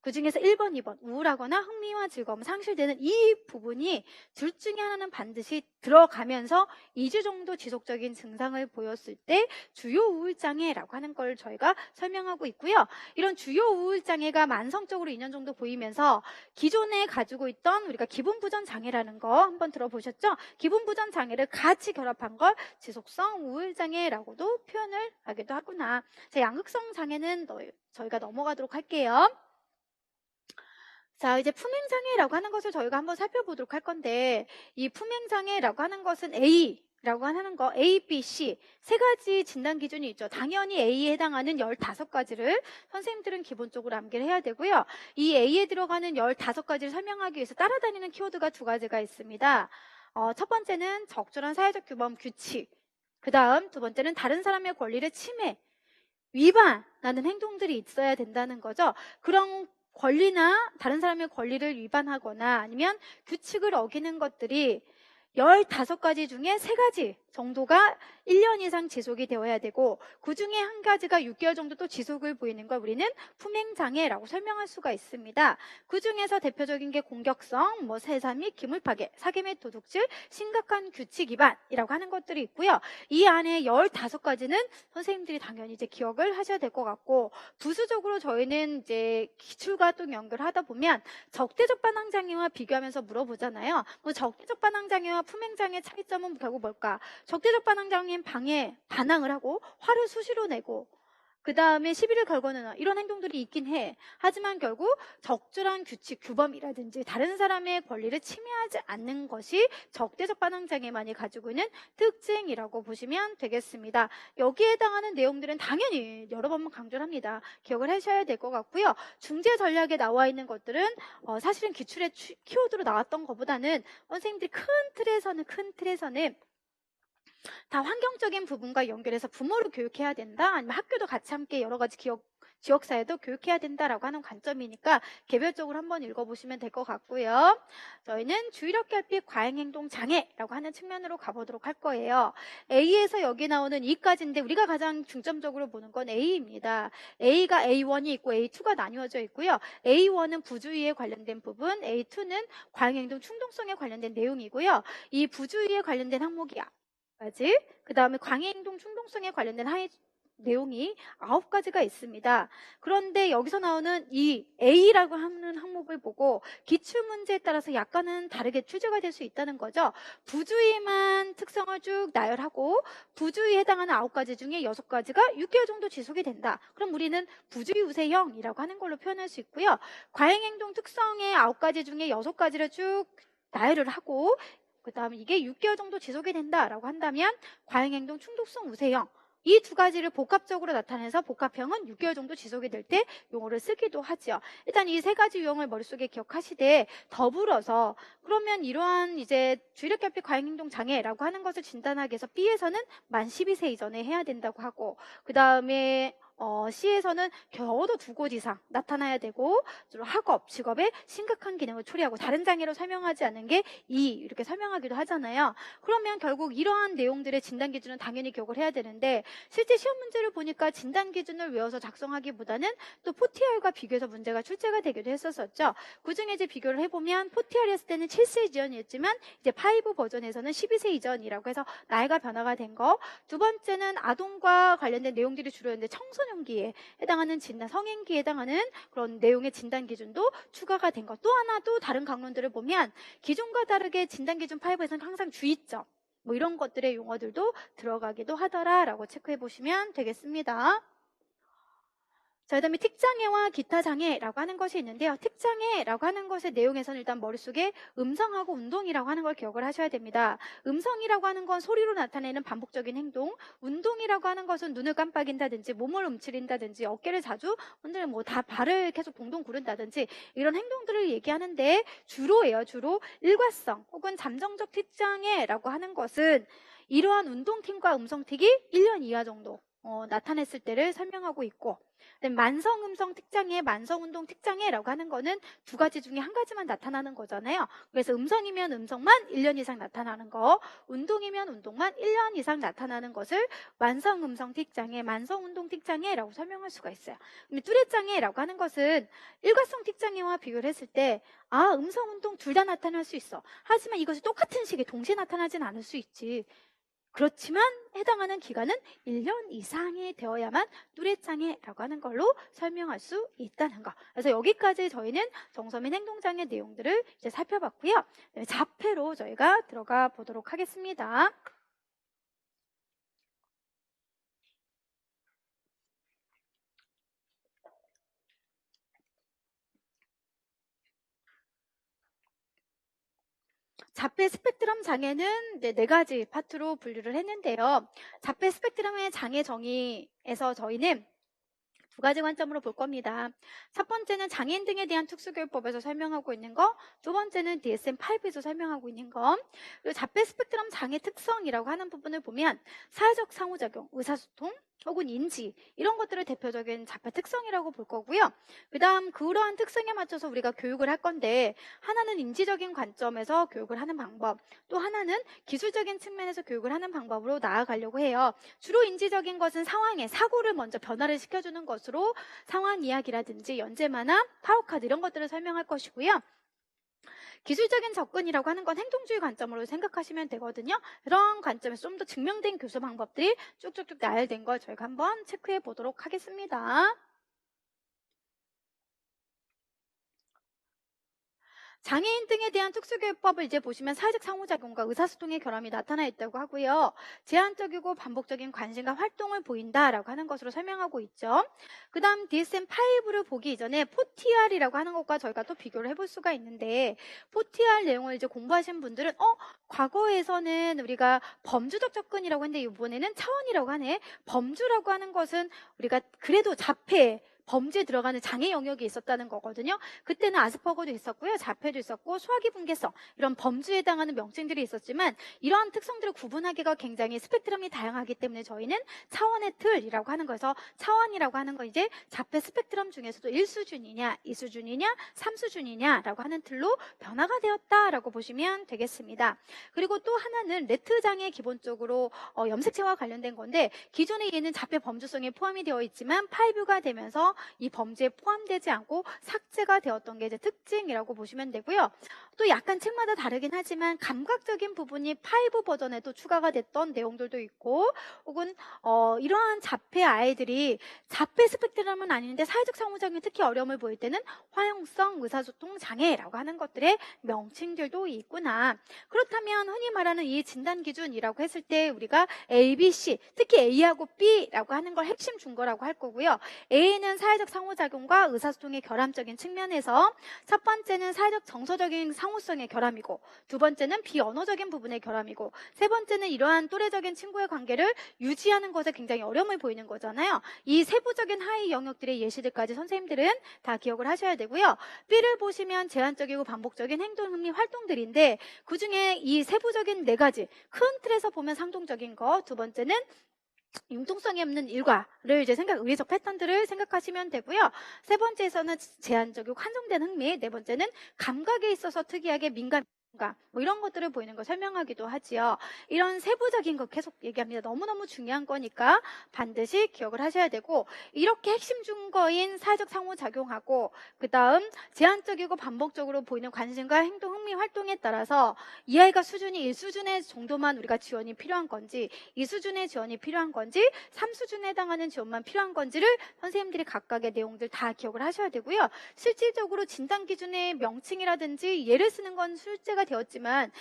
그 중에서 1번, 2번 우울하거나 흥미와 즐거움 상실되는 이 부분이 둘 중에 하나는 반드시 들어가면서 2주 정도 지속적인 증상을 보였을 때 주요 우울장애라고 하는 걸 저희가 설명하고 있고요. 이런 주요 우울장애가 만성적으로 2년 정도 보이면서 기존에 가지고 있던 우리가 기분부전장애라는 거 한번 들어보셨죠? 기분부전장애를 같이 결합한 걸 지속성 우울장애라고도 표현을 하기도 하구나. 자, 양극성 장애는 저희가 넘어가도록 할게요. 자, 이제 품행장애라고 하는 것을 저희가 한번 살펴보도록 할 건데 이 품행장애라고 하는 것은 A라고 하는 거 A, B, C 세 가지 진단 기준이 있죠. 당연히 A에 해당하는 15가지를 선생님들은 기본적으로 암기를 해야 되고요. 이 A에 들어가는 15가지를 설명하기 위해서 따라다니는 키워드가 2가지가 있습니다. 첫 번째는 적절한 사회적 규범, 규칙. 그 다음 두 번째는 다른 사람의 권리를 침해, 위반하는 행동들이 있어야 된다는 거죠. 그런 권리나 다른 사람의 권리를 위반하거나 아니면 규칙을 어기는 것들이 15가지 중에 3가지 정도가 1년 이상 지속이 되어야 되고 그 중에 한 가지가 6개월 정도 또 지속을 보이는 걸 우리는 품행장애라고 설명할 수가 있습니다. 그 중에서 대표적인 게 공격성, 세사 및 기물파괴, 사기 및 도둑질, 심각한 규칙 위반이라고 하는 것들이 있고요. 이 안에 15가지는 선생님들이 당연히 이제 기억을 하셔야 될 것 같고 부수적으로 저희는 이제 기출과 또 연결하다 보면 적대적 반항장애와 비교하면서 물어보잖아요. 적대적 반항장애와 품행장애 차이점은 결국 뭘까? 적대적 반항장애는 반항을 하고 화를 수시로 내고 그 다음에 시비를 걸거나 이런 행동들이 있긴 해. 하지만 결국 적절한 규칙, 규범이라든지 다른 사람의 권리를 침해하지 않는 것이 적대적 반항장애만이 가지고 있는 특징이라고 보시면 되겠습니다. 여기에 해당하는 내용들은 당연히 여러 번만 강조를 합니다. 기억을 하셔야 될 것 같고요. 중재 전략에 나와 있는 것들은 사실은 기출의 키워드로 나왔던 것보다는 선생님들이 큰 틀에서는 다 환경적인 부분과 연결해서 부모를 교육해야 된다 아니면 학교도 같이 함께 여러 가지 지역사회도 교육해야 된다라고 하는 관점이니까 개별적으로 한번 읽어보시면 될 것 같고요. 저희는 주의력 결핍 과잉행동 장애라고 하는 측면으로 가보도록 할 거예요. A에서 여기 나오는 E까지인데 우리가 가장 중점적으로 보는 건 A입니다. A가 A1이 있고 A2가 나뉘어져 있고요. A1은 부주의에 관련된 부분, A2는 과잉행동 충동성에 관련된 내용이고요. 이 부주의에 관련된 항목이야. 그 다음에 광해행동 충동성에 관련된 내용이 9가지가 있습니다. 그런데 여기서 나오는 이 A라고 하는 항목을 보고 기출문제에 따라서 약간은 다르게 출제가 될 수 있다는 거죠. 부주의만 특성을 쭉 나열하고 부주의에 해당하는 9가지 중에 6가지가 6개월 정도 지속이 된다. 그럼 우리는 부주의 우세형이라고 하는 걸로 표현할 수 있고요. 과잉행동 특성의 9가지 중에 6가지를 쭉 나열을 하고 그 다음에 이게 6개월 정도 지속이 된다라고 한다면 과잉행동 충동성 우세형 이 2가지를 복합적으로 나타내서 복합형은 6개월 정도 지속이 될 때 용어를 쓰기도 하죠. 일단 이 3가지 유형을 머릿속에 기억하시되 더불어서 그러면 이러한 이제 주의력 결핍 과잉행동 장애라고 하는 것을 진단하기 위해서 B에서는 만 12세 이전에 해야 된다고 하고 그 다음에 C에서는 적어도 2곳 이상 나타나야 되고 학업, 직업에 심각한 기능을 초래하고 다른 장애로 설명하지 않은 게 이렇게 설명하기도 하잖아요. 그러면 결국 이러한 내용들의 진단 기준은 당연히 기억을 해야 되는데 실제 시험 문제를 보니까 진단 기준을 외워서 작성하기보다는 또 포티알과 비교해서 문제가 출제가 되기도 했었죠. 그중에 이제 비교를 해보면 포티알이 했을 때는 7세 이전이었지만 이제 5 버전에서는 12세 이전이라고 해서 나이가 변화가 된 거. 두 번째는 아동과 관련된 내용들이 주로였는데 청소년기에 해당하는 진단, 성인기에 해당하는 그런 내용의 진단 기준도 추가가 된 것. 또 하나 또 다른 강론들을 보면 기존과 다르게 진단 기준 5에서는 항상 주의점 이런 것들의 용어들도 들어가기도 하더라라고 체크해 보시면 되겠습니다. 자, 그 다음에 특장애와 기타 장애라고 하는 것이 있는데요. 특장애라고 하는 것의 내용에서는 일단 머릿속에 음성하고 운동이라고 하는 걸 기억을 하셔야 됩니다. 음성이라고 하는 건 소리로 나타내는 반복적인 행동, 운동이라고 하는 것은 눈을 깜빡인다든지 몸을 움츠린다든지 어깨를 자주 흔들면 다 발을 계속 동동 구른다든지 이런 행동들을 얘기하는데 주로 일과성 혹은 잠정적 특장애라고 하는 것은 이러한 운동팀과 음성틱이 1년 이하 정도 나타냈을 때를 설명하고 있고, 만성 음성 특장애, 만성 운동 특장애라고 하는 거는 두 가지 중에 한 가지만 나타나는 거잖아요. 그래서 음성이면 음성만 1년 이상 나타나는 거, 운동이면 운동만 1년 이상 나타나는 것을 만성 음성 특장애, 만성 운동 특장애라고 설명할 수가 있어요. 근데 뚜레장애라고 하는 것은 일과성 특장애와 비교를 했을 때 음성 운동 둘 다 나타날 수 있어. 하지만 이것이 똑같은 시기에 동시에 나타나진 않을 수 있지. 그렇지만 해당하는 기간은 1년 이상이 되어야만 뚜레장애라고 하는 걸로 설명할 수 있다는 거. 그래서 여기까지 저희는 정서민 행동장애 내용들을 이제 살펴봤고요. 네, 자폐로 저희가 들어가 보도록 하겠습니다. 자폐 스펙트럼 장애는 네 가지 파트로 분류를 했는데요. 자폐 스펙트럼의 장애 정의에서 저희는 두 가지 관점으로 볼 겁니다. 첫 번째는 장애인 등에 대한 특수교육법에서 설명하고 있는 거, 두 번째는 DSM-5에서 설명하고 있는 거. 그리고 자폐 스펙트럼 장애 특성이라고 하는 부분을 보면 사회적 상호작용, 의사소통, 혹은 인지 이런 것들을 대표적인 자폐 특성이라고 볼 거고요. 그 다음 그러한 특성에 맞춰서 우리가 교육을 할 건데, 하나는 인지적인 관점에서 교육을 하는 방법, 또 하나는 기술적인 측면에서 교육을 하는 방법으로 나아가려고 해요. 주로 인지적인 것은 상황에 사고를 먼저 변화를 시켜주는 것으로 상황 이야기라든지 연재만화, 파워카드 이런 것들을 설명할 것이고요. 기술적인 접근이라고 하는 건 행동주의 관점으로 생각하시면 되거든요. 그런 관점에서 좀 더 증명된 교수 방법들이 쭉쭉쭉 나열된 걸 저희가 한번 체크해 보도록 하겠습니다. 장애인 등에 대한 특수교육법을 이제 보시면 사회적 상호작용과 의사소통의 결함이 나타나 있다고 하고요. 제한적이고 반복적인 관심과 활동을 보인다라고 하는 것으로 설명하고 있죠. 그 다음 DSM-5를 보기 이전에 포티알이라고 하는 것과 저희가 또 비교를 해볼 수가 있는데, 포티알 내용을 이제 공부하신 분들은 과거에서는 우리가 범주적 접근이라고 했는데 이번에는 차원이라고 하네. 범주라고 하는 것은 우리가 그래도 자폐 범죄에 들어가는 장애 영역이 있었다는 거거든요. 그때는 아스퍼거도 있었고요. 자폐도 있었고 소화기 분개성 이런 범주에 해당하는 명칭들이 있었지만, 이러한 특성들을 구분하기가 굉장히 스펙트럼이 다양하기 때문에 저희는 차원의 틀이라고 하는 거에서, 차원이라고 하는 거 이제 자폐 스펙트럼 중에서도 1수준이냐 2수준이냐 3수준이냐라고 하는 틀로 변화가 되었다라고 보시면 되겠습니다. 그리고 또 하나는 레트 장애, 기본적으로 염색체와 관련된 건데, 기존에 얘는 자폐 범주성에 포함이 되어 있지만 5가 되면서 이 범죄에 포함되지 않고 삭제가 되었던 게 이제 특징이라고 보시면 되고요. 또 약간 책마다 다르긴 하지만 감각적인 부분이 5 버전에도 추가가 됐던 내용들도 있고, 혹은 이러한 자폐 아이들이 자폐 스펙트럼은 아닌데 사회적 상호작용에 특히 어려움을 보일 때는 화형성 의사소통 장애라고 하는 것들의 명칭들도 있구나. 그렇다면 흔히 말하는 이 진단 기준이라고 했을 때 우리가 A, B, C, 특히 A하고 B라고 하는 걸 핵심 준 거라고 할 거고요. A는 사회적 상호작용과 의사소통의 결함적인 측면에서, 첫 번째는 사회적 정서적인 상호성의 결함이고, 두 번째는 비언어적인 부분의 결함이고, 세 번째는 이러한 또래적인 친구의 관계를 유지하는 것에 굉장히 어려움을 보이는 거잖아요. 이 세부적인 하위 영역들의 예시들까지 선생님들은 다 기억을 하셔야 되고요. B를 보시면 제한적이고 반복적인 행동, 흥미, 활동들인데, 그중에 이 세부적인 네 가지 큰 틀에서 보면 상동적인 거, 두 번째는 융통성이 없는 일과를 이제 의례적 패턴들을 생각하시면 되고요. 세 번째에서는 제한적이고 한정된 흥미, 네 번째는 감각에 있어서 특이하게 민감, 뭐 이런 것들을 보이는 걸 설명하기도 하지요. 이런 세부적인 거 계속 얘기합니다. 너무너무 중요한 거니까 반드시 기억을 하셔야 되고, 이렇게 핵심 증거인 사회적 상호작용하고, 그 다음 제한적이고 반복적으로 보이는 관심과 행동, 흥미, 활동에 따라서 이 아이가 수준이 1수준의 정도만 우리가 지원이 필요한 건지, 2수준의 지원이 필요한 건지, 3수준에 해당하는 지원만 필요한 건지를 선생님들이 각각의 내용들 다 기억을 하셔야 되고요. 실질적으로 진단 기준의 명칭이라든지 예를 쓰는 건 출제가 되었지만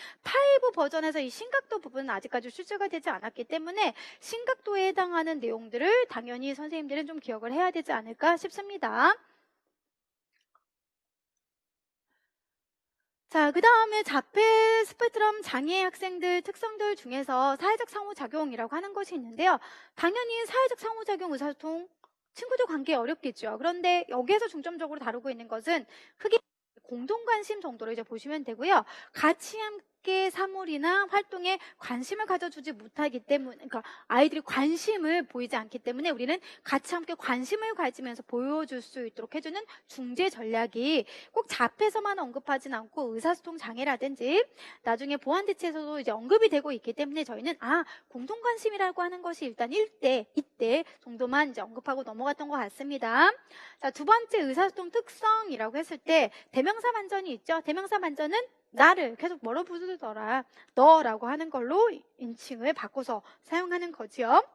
5 버전에서 이 심각도 부분은 아직까지 출제가 되지 않았기 때문에 심각도에 해당하는 내용들을 당연히 선생님들은 좀 기억을 해야 되지 않을까 싶습니다. 자, 그 다음에 자폐 스펙트럼 장애 학생들 특성들 중에서 사회적 상호작용이라고 하는 것이 있는데요. 당연히 사회적 상호작용, 의사소통, 친구들 관계 어렵겠죠. 그런데 여기에서 중점적으로 다루고 있는 것은 크게 공동관심 정도로 이제 보시면 되고요. 같이 함께 사물이나 활동에 관심을 가져주지 못하기 때문에, 그러니까 아이들이 관심을 보이지 않기 때문에 우리는 같이 함께 관심을 가지면서 보여줄 수 있도록 해주는 중재 전략이 꼭 자폐에서만 언급하진 않고 의사소통 장애라든지 나중에 보안대책에서도 이제 언급이 되고 있기 때문에 저희는 공통 관심이라고 하는 것이 일단 이때 정도만 이제 언급하고 넘어갔던 것 같습니다. 자, 두 번째 의사소통 특성이라고 했을 때 대명사 반전이 있죠. 대명사 반전은 나를 계속 뭐로 부르더라, 너라고 하는 걸로 인칭을 바꿔서 사용하는 거지요.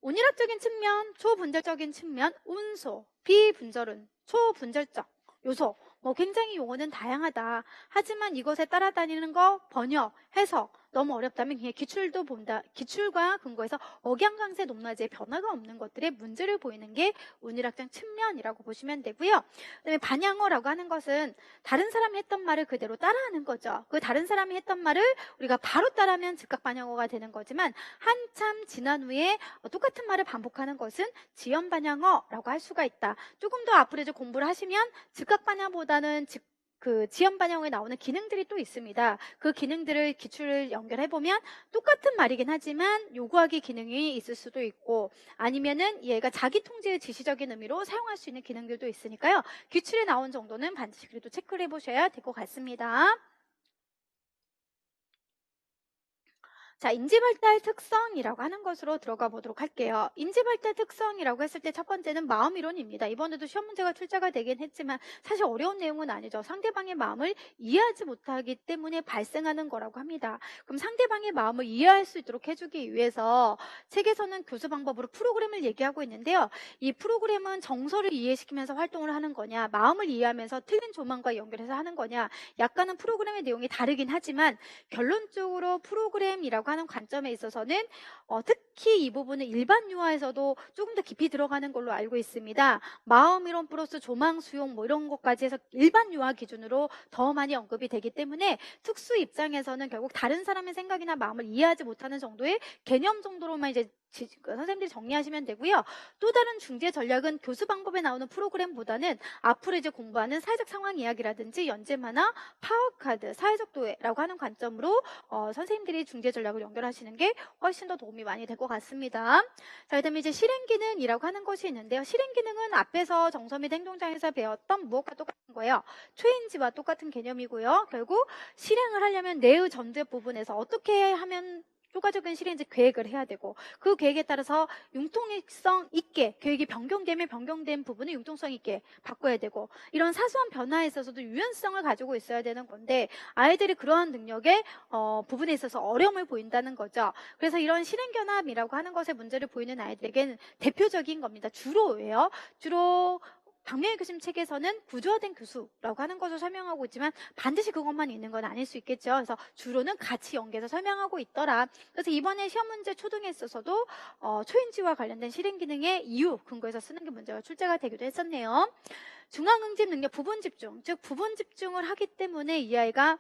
온유학적인 측면, 초분절적인 측면, 운소, 비분절은, 초분절적 요소, 굉장히 용어는 다양하다. 하지만 이것에 따라다니는 거, 번역, 해석 너무 어렵다면 그냥 기출도 본다. 기출과 근거에서 억양강세 높낮이의 변화가 없는 것들의 문제를 보이는 게 운율학적 측면이라고 보시면 되고요. 그다음에 반향어라고 하는 것은 다른 사람이 했던 말을 그대로 따라하는 거죠. 그 다른 사람이 했던 말을 우리가 바로 따라하면 즉각 반향어가 되는 거지만 한참 지난 후에 똑같은 말을 반복하는 것은 지연 반향어라고 할 수가 있다. 조금 더 앞으로 이제 공부를 하시면 즉각 반향보다는 그 지연 반영에 나오는 기능들이 또 있습니다. 그 기능들을 기출을 연결해보면 똑같은 말이긴 하지만 요구하기 기능이 있을 수도 있고 아니면은 얘가 자기 통제의 지시적인 의미로 사용할 수 있는 기능들도 있으니까요. 기출에 나온 정도는 반드시 그래도 체크를 해보셔야 될 것 같습니다. 자, 인지발달 특성이라고 하는 것으로 들어가 보도록 할게요. 인지발달 특성이라고 했을 때 첫 번째는 마음이론입니다. 이번에도 시험 문제가 출제가 되긴 했지만 사실 어려운 내용은 아니죠. 상대방의 마음을 이해하지 못하기 때문에 발생하는 거라고 합니다. 그럼 상대방의 마음을 이해할 수 있도록 해주기 위해서 책에서는 교수 방법으로 프로그램을 얘기하고 있는데요. 이 프로그램은 정서를 이해시키면서 활동을 하는 거냐, 마음을 이해하면서 틀린 조망과 연결해서 하는 거냐, 약간은 프로그램의 내용이 다르긴 하지만 결론적으로 프로그램이라고 하는 관점에 있어서는 특히 이 부분은 일반 유아에서도 조금 더 깊이 들어가는 걸로 알고 있습니다. 마음이론 플러스 조망 수용 이런 것까지 해서 일반 유아 기준으로 더 많이 언급이 되기 때문에 특수 입장에서는 결국 다른 사람의 생각이나 마음을 이해하지 못하는 정도의 개념 정도로만 이제 선생님들이 정리하시면 되고요. 또 다른 중재 전략은 교수 방법에 나오는 프로그램보다는 앞으로 이제 공부하는 사회적 상황 이야기라든지 연재 만화, 파워카드, 사회적 도해라고 하는 관점으로 선생님들이 중재 전략을 연결하시는 게 훨씬 더 도움이 많이 될 것 같습니다. 자, 그다음에 이제 실행 기능이라고 하는 것이 있는데요. 실행 기능은 앞에서 정서 및 행동장에서 배웠던 무엇과 똑같은 거예요. 초인지와 똑같은 개념이고요. 결국 실행을 하려면 내의 전제 부분에서 어떻게 하면 효과적인 실행지 계획을 해야 되고 그 계획에 따라서 융통성 있게 계획이 변경되면 변경된 부분을 융통성 있게 바꿔야 되고 이런 사소한 변화에 있어서도 유연성을 가지고 있어야 되는 건데 아이들이 그러한 능력의 부분에 있어서 어려움을 보인다는 거죠. 그래서 이런 실행 견합이라고 하는 것에 문제를 보이는 아이들에게는 대표적인 겁니다. 주로예요. 주로 박명희 교수님 책에서는 구조화된 교수라고 하는 것을 설명하고 있지만 반드시 그것만 있는 건 아닐 수 있겠죠. 그래서 주로는 같이 연계해서 설명하고 있더라. 그래서 이번에 시험 문제 초등에 있어서도 초인지와 관련된 실행 기능의 이유 근거에서 쓰는 게 문제가 출제가 되기도 했었네요. 중앙응집 능력 부분 집중, 즉 부분 집중을 하기 때문에 이 아이가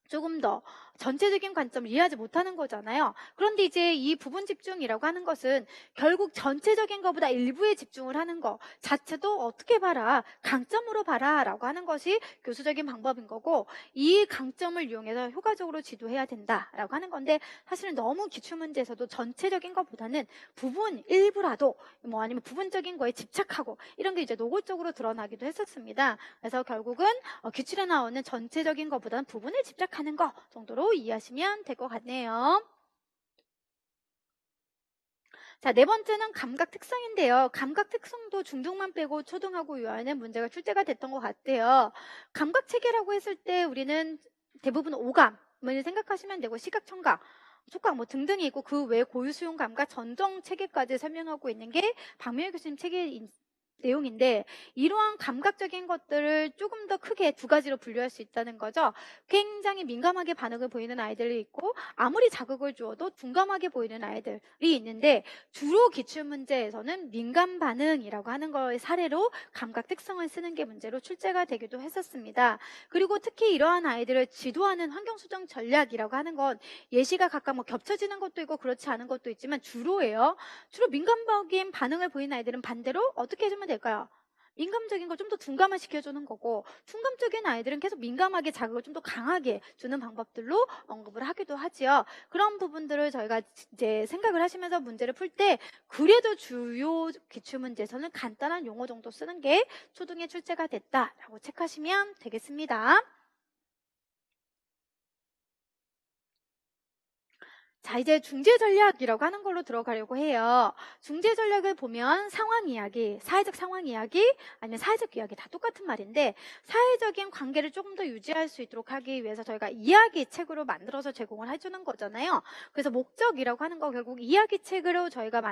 조금 더 전체적인 관점을 이해하지 못하는 거잖아요. 그런데 이제 이 부분 집중이라고 하는 것은 결국 전체적인 것보다 일부에 집중을 하는 것 자체도 어떻게 봐라, 강점으로 봐라 라고 하는 것이 교수적인 방법인 거고 이 강점을 이용해서 효과적으로 지도해야 된다라고 하는 건데 사실은 너무 기출문제에서도 전체적인 것보다는 부분 일부라도 아니면 부분적인 거에 집착하고 이런 게 이제 노골적으로 드러나기도 했었습니다. 그래서 결국은 기출에 나오는 전체적인 것보다는 부분에 집착하는 거 정도로 이해하시면 될 것 같네요. 자, 네 번째는 감각 특성인데요. 감각 특성도 중등만 빼고 초등하고 유아에는 문제가 출제가 됐던 것 같아요. 감각 체계라고 했을 때 우리는 대부분 오감을 생각하시면 되고 시각, 청각, 촉각 등등이 있고 그 외 고유 수용 감각, 전정 체계까지 설명하고 있는 게 박명희 교수님 책의 내용인데 이러한 감각적인 것들을 조금 더 크게 두 가지로 분류할 수 있다는 거죠. 굉장히 민감하게 반응을 보이는 아이들이 있고 아무리 자극을 주어도 둔감하게 보이는 아이들이 있는데 주로 기출문제에서는 민감 반응이라고 하는 거의 사례로 감각 특성을 쓰는 게 문제로 출제가 되기도 했었습니다. 그리고 특히 이러한 아이들을 지도하는 환경수정 전략이라고 하는 건 예시가 각각 겹쳐지는 것도 있고 그렇지 않은 것도 있지만 주로 민감적인 반응을 보이는 아이들은 반대로 어떻게 해주면 될까요? 민감적인 걸 좀 더 둔감화 시켜주는 거고, 둔감적인 아이들은 계속 민감하게 자극을 좀 더 강하게 주는 방법들로 언급을 하기도 하지요. 그런 부분들을 저희가 이제 생각을 하시면서 문제를 풀 때 그래도 주요 기출문제에서는 간단한 용어 정도 쓰는 게 초등에 출제가 됐다라고 체크하시면 되겠습니다. 자, 이제 중재 전략이라고 하는 걸로 들어가려고 해요. 중재 전략을 보면 상황 이야기, 사회적 상황 이야기, 아니면 사회적 이야기 다 똑같은 말인데, 사회적인 관계를 조금 더 유지할 수 있도록 하기 위해서 저희가 이야기 책으로 만들어서 제공을 해주는 거잖아요. 그래서 목적이라고 하는 거 결국 이야기 책으로 저희가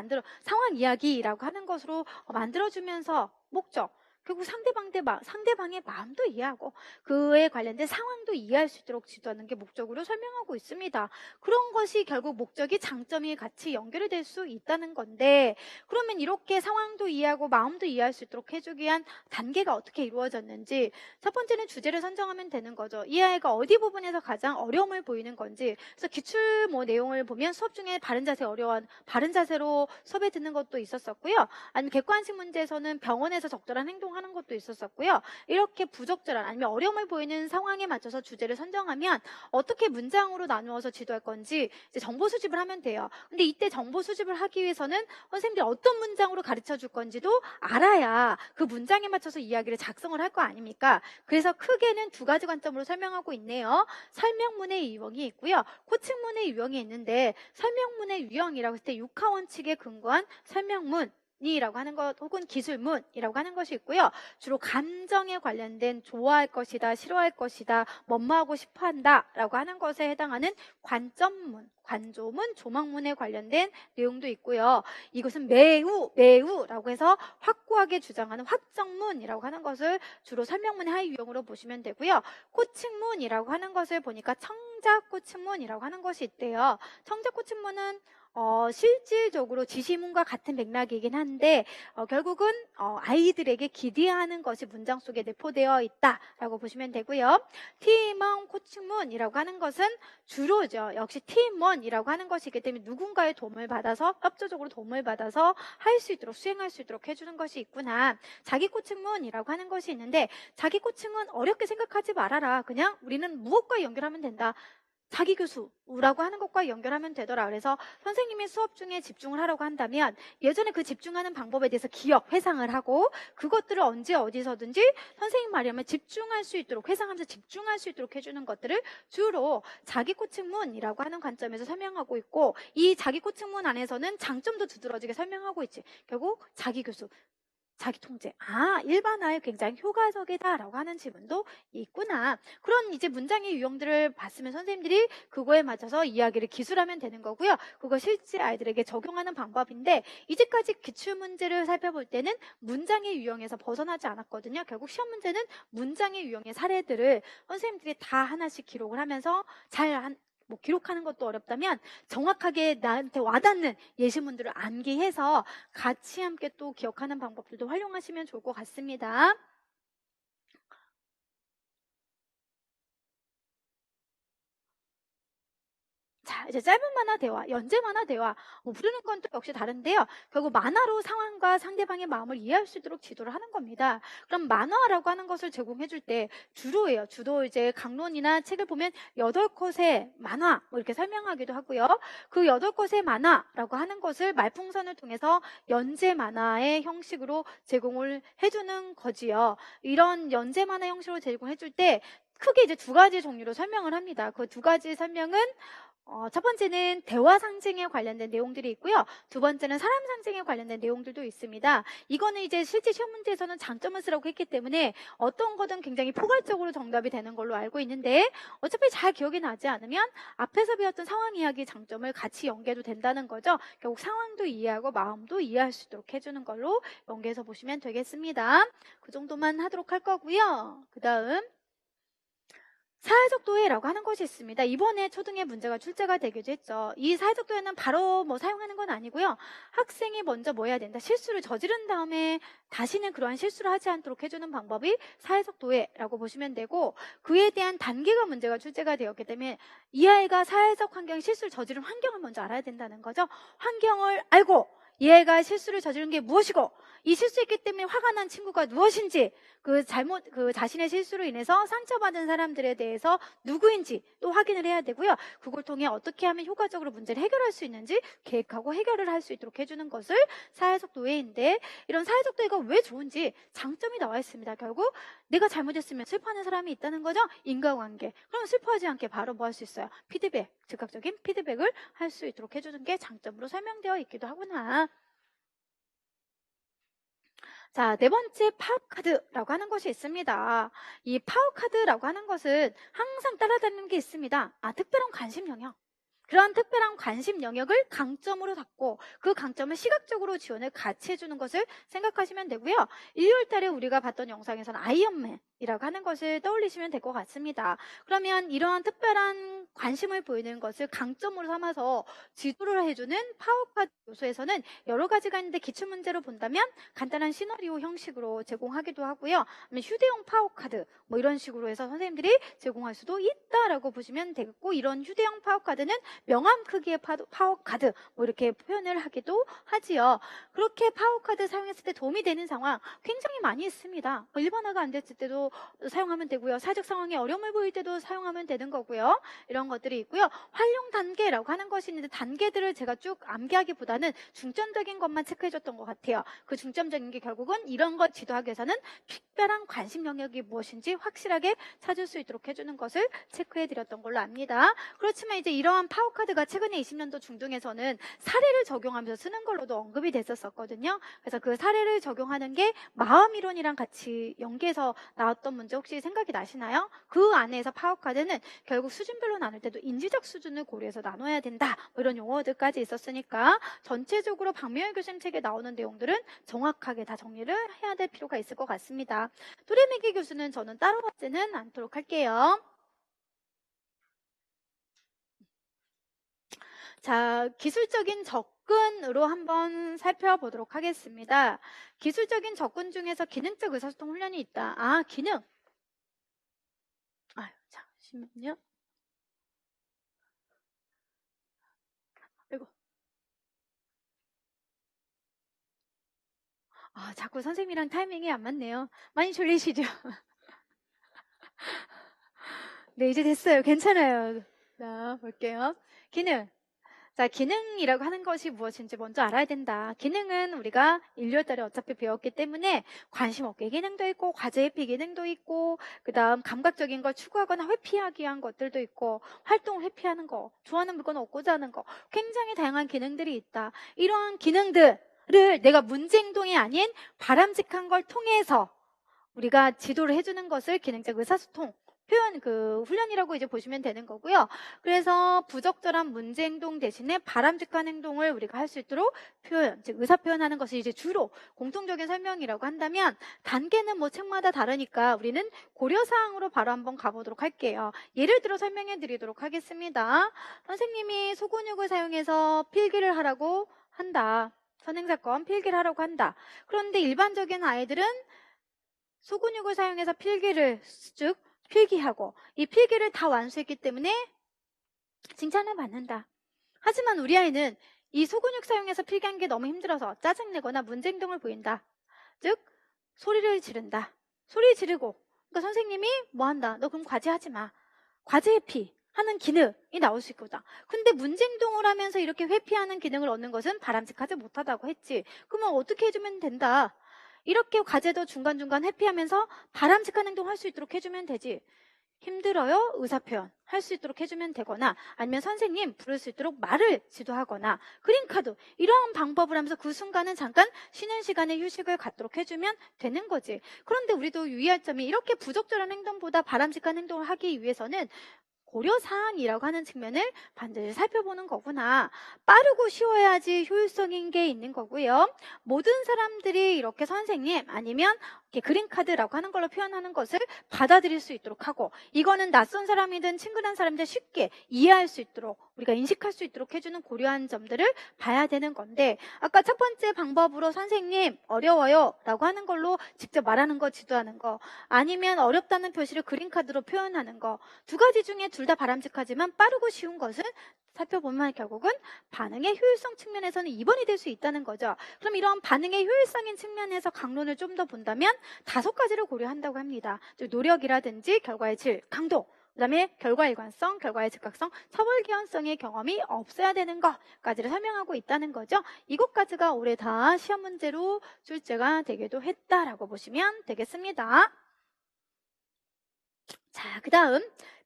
상황 이야기라고 하는 것으로 만들어주면서 목적, 결국 상대방의 마음도 이해하고 그에 관련된 상황도 이해할 수 있도록 지도하는 게 목적으로 설명하고 있습니다. 그런 것이 결국 목적이 장점이 같이 연결이 될 수 있다는 건데, 그러면 이렇게 상황도 이해하고 마음도 이해할 수 있도록 해주기 위한 단계가 어떻게 이루어졌는지, 첫 번째는 주제를 선정하면 되는 거죠. 이 아이가 어디 부분에서 가장 어려움을 보이는 건지. 그래서 기출 내용을 보면 수업 중에 바른 자세로 수업에 듣는 것도 있었었고요. 아니면 객관식 문제에서는 병원에서 적절한 행동하는 것도 있었었고요. 이렇게 부적절한 아니면 어려움을 보이는 상황에 맞춰서 주제를 선정하면 어떻게 문장으로 나누어서 지도할 건지 이제 정보 수집을 하면 돼요. 근데 이때 정보 수집을 하기 위해서는 선생님들이 어떤 문장으로 가르쳐 줄 건지도 알아야 그 문장에 맞춰서 이야기를 작성을 할 거 아닙니까? 그래서 크게는 두 가지 관점으로 설명하고 있네요. 설명문의 유형이 있고요. 코칭문의 유형이 있는데, 설명문의 유형이라고 했을 때 6하 원칙에 근거한 설명문 이라고 하는 것 혹은 기술문이라고 하는 것이 있고요. 주로 감정에 관련된 좋아할 것이다, 싫어할 것이다, 뭐뭐하고 싶어한다 라고 하는 것에 해당하는 관점문, 관조문, 조망문에 관련된 내용도 있고요. 이것은 매우라고 해서 확고하게 주장하는 확정문이라고 하는 것을 주로 설명문의 하위 유형으로 보시면 되고요. 코칭문이라고 하는 것을 보니까 청작 코칭문이라고 하는 것이 있대요. 청작 코칭문은 실질적으로 지시문과 같은 맥락이긴 한데 결국은 아이들에게 기대하는 것이 문장 속에 내포되어 있다라고 보시면 되고요. 팀원 코칭문이라고 하는 것은 주로죠. 역시 팀원이라고 하는 것이기 때문에 누군가의 도움을 받아서 협조적으로 도움을 받아서 할 수 있도록 수행할 수 있도록 해주는 것이 있구나. 자기 코칭문이라고 하는 것이 있는데, 자기 코칭은 어렵게 생각하지 말아라. 그냥 우리는 무엇과 연결하면 된다. 자기 교수라고 하는 것과 연결하면 되더라. 그래서 선생님이 수업 중에 집중을 하려고 한다면 예전에 그 집중하는 방법에 대해서 회상을 하고 그것들을 언제 어디서든지 선생님 말이라면 집중할 수 있도록, 회상하면서 집중할 수 있도록 해주는 것들을 주로 자기 코칭문이라고 하는 관점에서 설명하고 있고, 이 자기 코칭문 안에서는 장점도 두드러지게 설명하고 있지. 결국 자기 교수, 자기 통제. 일반화에 굉장히 효과적이다라고 하는 지문도 있구나. 그런 이제 문장의 유형들을 봤으면 선생님들이 그거에 맞춰서 이야기를 기술하면 되는 거고요. 그거 실제 아이들에게 적용하는 방법인데, 이제까지 기출문제를 살펴볼 때는 문장의 유형에서 벗어나지 않았거든요. 결국 시험 문제는 문장의 유형의 사례들을 선생님들이 다 하나씩 기록을 하면서 기록하는 것도 어렵다면 정확하게 나한테 와닿는 예시문들을 암기해서 같이 함께 또 기억하는 방법들도 활용하시면 좋을 것 같습니다. 자, 이제 짧은 만화 대화, 연재 만화 대화 부르는 건 또 역시 다른데요. 결국 만화로 상황과 상대방의 마음을 이해할 수 있도록 지도를 하는 겁니다. 그럼 만화라고 하는 것을 제공해 줄 때 주로예요. 주로 이제 강론이나 책을 보면 8컷의 만화 이렇게 설명하기도 하고요. 그 8컷의 만화라고 하는 것을 말풍선을 통해서 연재 만화의 형식으로 제공을 해주는 거지요. 이런 연재 만화 형식으로 제공해 줄 때 크게 이제 두 가지 종류로 설명을 합니다. 그 두 가지 설명은 첫 번째는 대화 상징에 관련된 내용들이 있고요. 두 번째는 사람 상징에 관련된 내용들도 있습니다. 이거는 이제 실제 시험 문제에서는 장점을 쓰라고 했기 때문에 어떤 거든 굉장히 포괄적으로 정답이 되는 걸로 알고 있는데, 어차피 잘 기억이 나지 않으면 앞에서 배웠던 상황 이야기 장점을 같이 연계해도 된다는 거죠. 결국 상황도 이해하고 마음도 이해할 수 있도록 해주는 걸로 연계해서 보시면 되겠습니다. 그 정도만 하도록 할 거고요. 그 다음 사회적 도해라고 하는 것이 있습니다. 이번에 초등에 문제가 출제가 되기도 했죠. 이 사회적 도해는 바로 사용하는 건 아니고요. 학생이 먼저 해야 된다. 실수를 저지른 다음에 다시는 그러한 실수를 하지 않도록 해주는 방법이 사회적 도해라고 보시면 되고, 그에 대한 단계가 문제가 출제가 되었기 때문에 이 아이가 사회적 환경 실수를 저지른 환경을 먼저 알아야 된다는 거죠. 환경을 알고 얘가 실수를 저지른 게 무엇이고 이 실수했기 때문에 화가 난 친구가 무엇인지 그 자신의 실수로 인해서 상처받은 사람들에 대해서 누구인지 또 확인을 해야 되고요. 그걸 통해 어떻게 하면 효과적으로 문제를 해결할 수 있는지 계획하고 해결을 할 수 있도록 해주는 것을 사회적 노예인데, 이런 사회적 노예가 왜 좋은지 장점이 나와 있습니다. 결국 내가 잘못했으면 슬퍼하는 사람이 있다는 거죠. 인과관계. 그럼 슬퍼하지 않게 바로 뭐 할 수 있어요? 피드백, 즉각적인 피드백을 할 수 있도록 해주는 게 장점으로 설명되어 있기도 하구나. 자, 네 번째 파워카드라고 하는 것이 있습니다. 이 파워카드라고 하는 것은 항상 따라다니는 게 있습니다. 특별한 관심 영역. 그런 특별한 관심 영역을 강점으로 잡고 그 강점을 시각적으로 지원을 같이 해주는 것을 생각하시면 되고요. 일요일 달에 우리가 봤던 영상에서는 아이언맨이라고 하는 것을 떠올리시면 될 것 같습니다. 그러면 이러한 특별한 관심을 보이는 것을 강점으로 삼아서 지도를 해주는 파워카드 요소에서는 여러 가지가 있는데 기출문제로 본다면 간단한 시나리오 형식으로 제공하기도 하고요. 휴대용 파워카드 뭐 이런 식으로 해서 선생님들이 제공할 수도 있다라고 보시면 되겠고, 이런 휴대용 파워카드는 명암 크기의 파워카드 뭐 이렇게 표현을 하기도 하지요. 그렇게 파워카드 사용했을 때 도움이 되는 상황 굉장히 많이 있습니다. 일반화가 안 됐을 때도 사용하면 되고요. 사회적 상황에 어려움을 보일 때도 사용하면 되는 거고요. 이런 것들이 있고요. 활용 단계라고 하는 것이 있는데 단계들을 제가 쭉 암기하기보다는 중점적인 것만 체크해줬던 것 같아요. 그 중점적인 게 결국은 이런 것 지도하기 위해서는 특별한 관심 영역이 무엇인지 확실하게 찾을 수 있도록 해주는 것을 체크해드렸던 걸로 압니다. 그렇지만 이제 이러한 파워카드가 최근에 20년도 중등에서는 사례를 적용하면서 쓰는 걸로도 언급이 됐었거든요. 그래서 그 사례를 적용하는 게 마음이론이랑 같이 연계해서 나왔던 문제 혹시 생각이 나시나요? 그 안에서 파워카드는 결국 수준별로 나눌 때도 인지적 수준을 고려해서 나눠야 된다, 뭐 이런 용어들까지 있었으니까 전체적으로 박명일 교수님 책에 나오는 내용들은 정확하게 다 정리를 해야 될 필요가 있을 것 같습니다. 토레미기 교수는 저는 따로 하지는 않도록 할게요. 자, 기술적인 접근으로 한번 살펴보도록 하겠습니다. 기술적인 접근 중에서 기능적 의사소통 훈련이 있다. 기능. 잠시만요. 아이고. 자꾸 선생님이랑 타이밍이 안 맞네요. 많이 졸리시죠? 네, 이제 됐어요. 괜찮아요. 자, 볼게요. 기능. 자, 기능이라고 하는 것이 무엇인지 먼저 알아야 된다. 기능은 우리가 일요일 달에 어차피 배웠기 때문에 관심 없게 기능도 있고 과제 회피 기능도 있고 그 다음 감각적인 걸 추구하거나 회피하기 위한 것들도 있고 활동을 회피하는 거, 좋아하는 물건 얻고자 하는 거, 굉장히 다양한 기능들이 있다. 이러한 기능들을 내가 문제 행동이 아닌 바람직한 걸 통해서 우리가 지도를 해주는 것을 기능적 의사소통 표현 훈련이라고 이제 보시면 되는 거고요. 그래서 부적절한 문제 행동 대신에 바람직한 행동을 우리가 할 수 있도록 표현, 즉 의사 표현하는 것이 이제 주로 공통적인 설명이라고 한다면, 단계는 뭐 책마다 다르니까 우리는 고려 사항으로 바로 한번 가보도록 할게요. 예를 들어 설명해 드리도록 하겠습니다. 선생님이 소근육을 사용해서 필기를 하라고 한다. 선행사건 필기를 하라고 한다. 그런데 일반적인 아이들은 소근육을 사용해서 필기를, 즉 필기하고 이 필기를 다 완수했기 때문에 칭찬을 받는다. 하지만 우리 아이는 이 소근육 사용해서 필기한 게 너무 힘들어서 짜증내거나 문제 행동을 보인다. 즉 소리를 지른다. 소리 지르고, 그러니까 선생님이 뭐 한다. 너 그럼 과제하지 마. 과제 회피 하는 기능이 나올 수 있거든. 근데 문제 행동을 하면서 이렇게 회피하는 기능을 얻는 것은 바람직하지 못하다고 했지. 그러면 어떻게 해주면 된다. 이렇게 과제도 중간중간 회피하면서 바람직한 행동 할 수 있도록 해주면 되지. 힘들어요? 의사표현 할 수 있도록 해주면 되거나, 아니면 선생님 부를 수 있도록 말을 지도하거나, 그린카드 이러한 방법을 하면서 그 순간은 잠깐 쉬는 시간에 휴식을 갖도록 해주면 되는 거지. 그런데 우리도 유의할 점이, 이렇게 부적절한 행동보다 바람직한 행동을 하기 위해서는 고려사항이라고 하는 측면을 반드시 살펴보는 거구나. 빠르고 쉬워야지 효율성인 게 있는 거고요. 모든 사람들이 이렇게 선생님 아니면 그린카드라고 하는 걸로 표현하는 것을 받아들일 수 있도록 하고, 이거는 낯선 사람이든 친근한 사람이든 쉽게 이해할 수 있도록, 우리가 인식할 수 있도록 해주는 고려한 점들을 봐야 되는 건데, 아까 첫 번째 방법으로 선생님 어려워요 라고 하는 걸로 직접 말하는 거, 지도하는 거, 아니면 어렵다는 표시를 그린카드로 표현하는 거, 두 가지 중에 둘 다 바람직하지만 빠르고 쉬운 것은 살펴보면 결국은 반응의 효율성 측면에서는 2번이 될 수 있다는 거죠. 그럼 이런 반응의 효율성인 측면에서 강론을 좀 더 본다면 5가지를 고려한다고 합니다. 즉 노력이라든지 결과의 질, 강도, 그 다음에 결과 일관성, 결과의 즉각성, 처벌기원성의 경험이 없어야 되는 것까지를 설명하고 있다는 거죠. 이것까지가 올해 다 시험 문제로 출제가 되기도 했다라고 보시면 되겠습니다. 자, 그 다음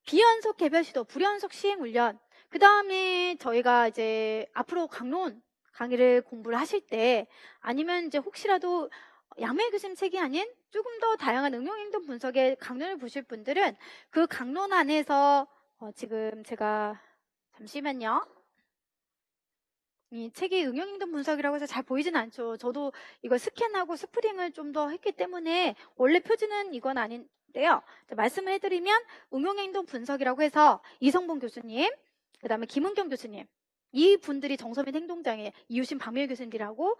비연속 개별 시도, 불연속 시행 훈련. 그 다음에 저희가 이제 앞으로 강론 강의를 공부를 하실 때, 아니면 이제 혹시라도 양매 교수님 책이 아닌 조금 더 다양한 응용행동 분석의 강론을 보실 분들은 그 강론 안에서 지금 제가 잠시만요. 이 책이 응용행동 분석이라고 해서 잘 보이진 않죠. 저도 이거 스캔하고 스프링을 좀 더 했기 때문에 원래 표지는 이건 아닌데요. 말씀을 해드리면 응용행동 분석이라고 해서 이성봉 교수님, 그 다음에 김은경 교수님, 이 분들이 정서민 행동장애, 이유신 박미일 교수님들하고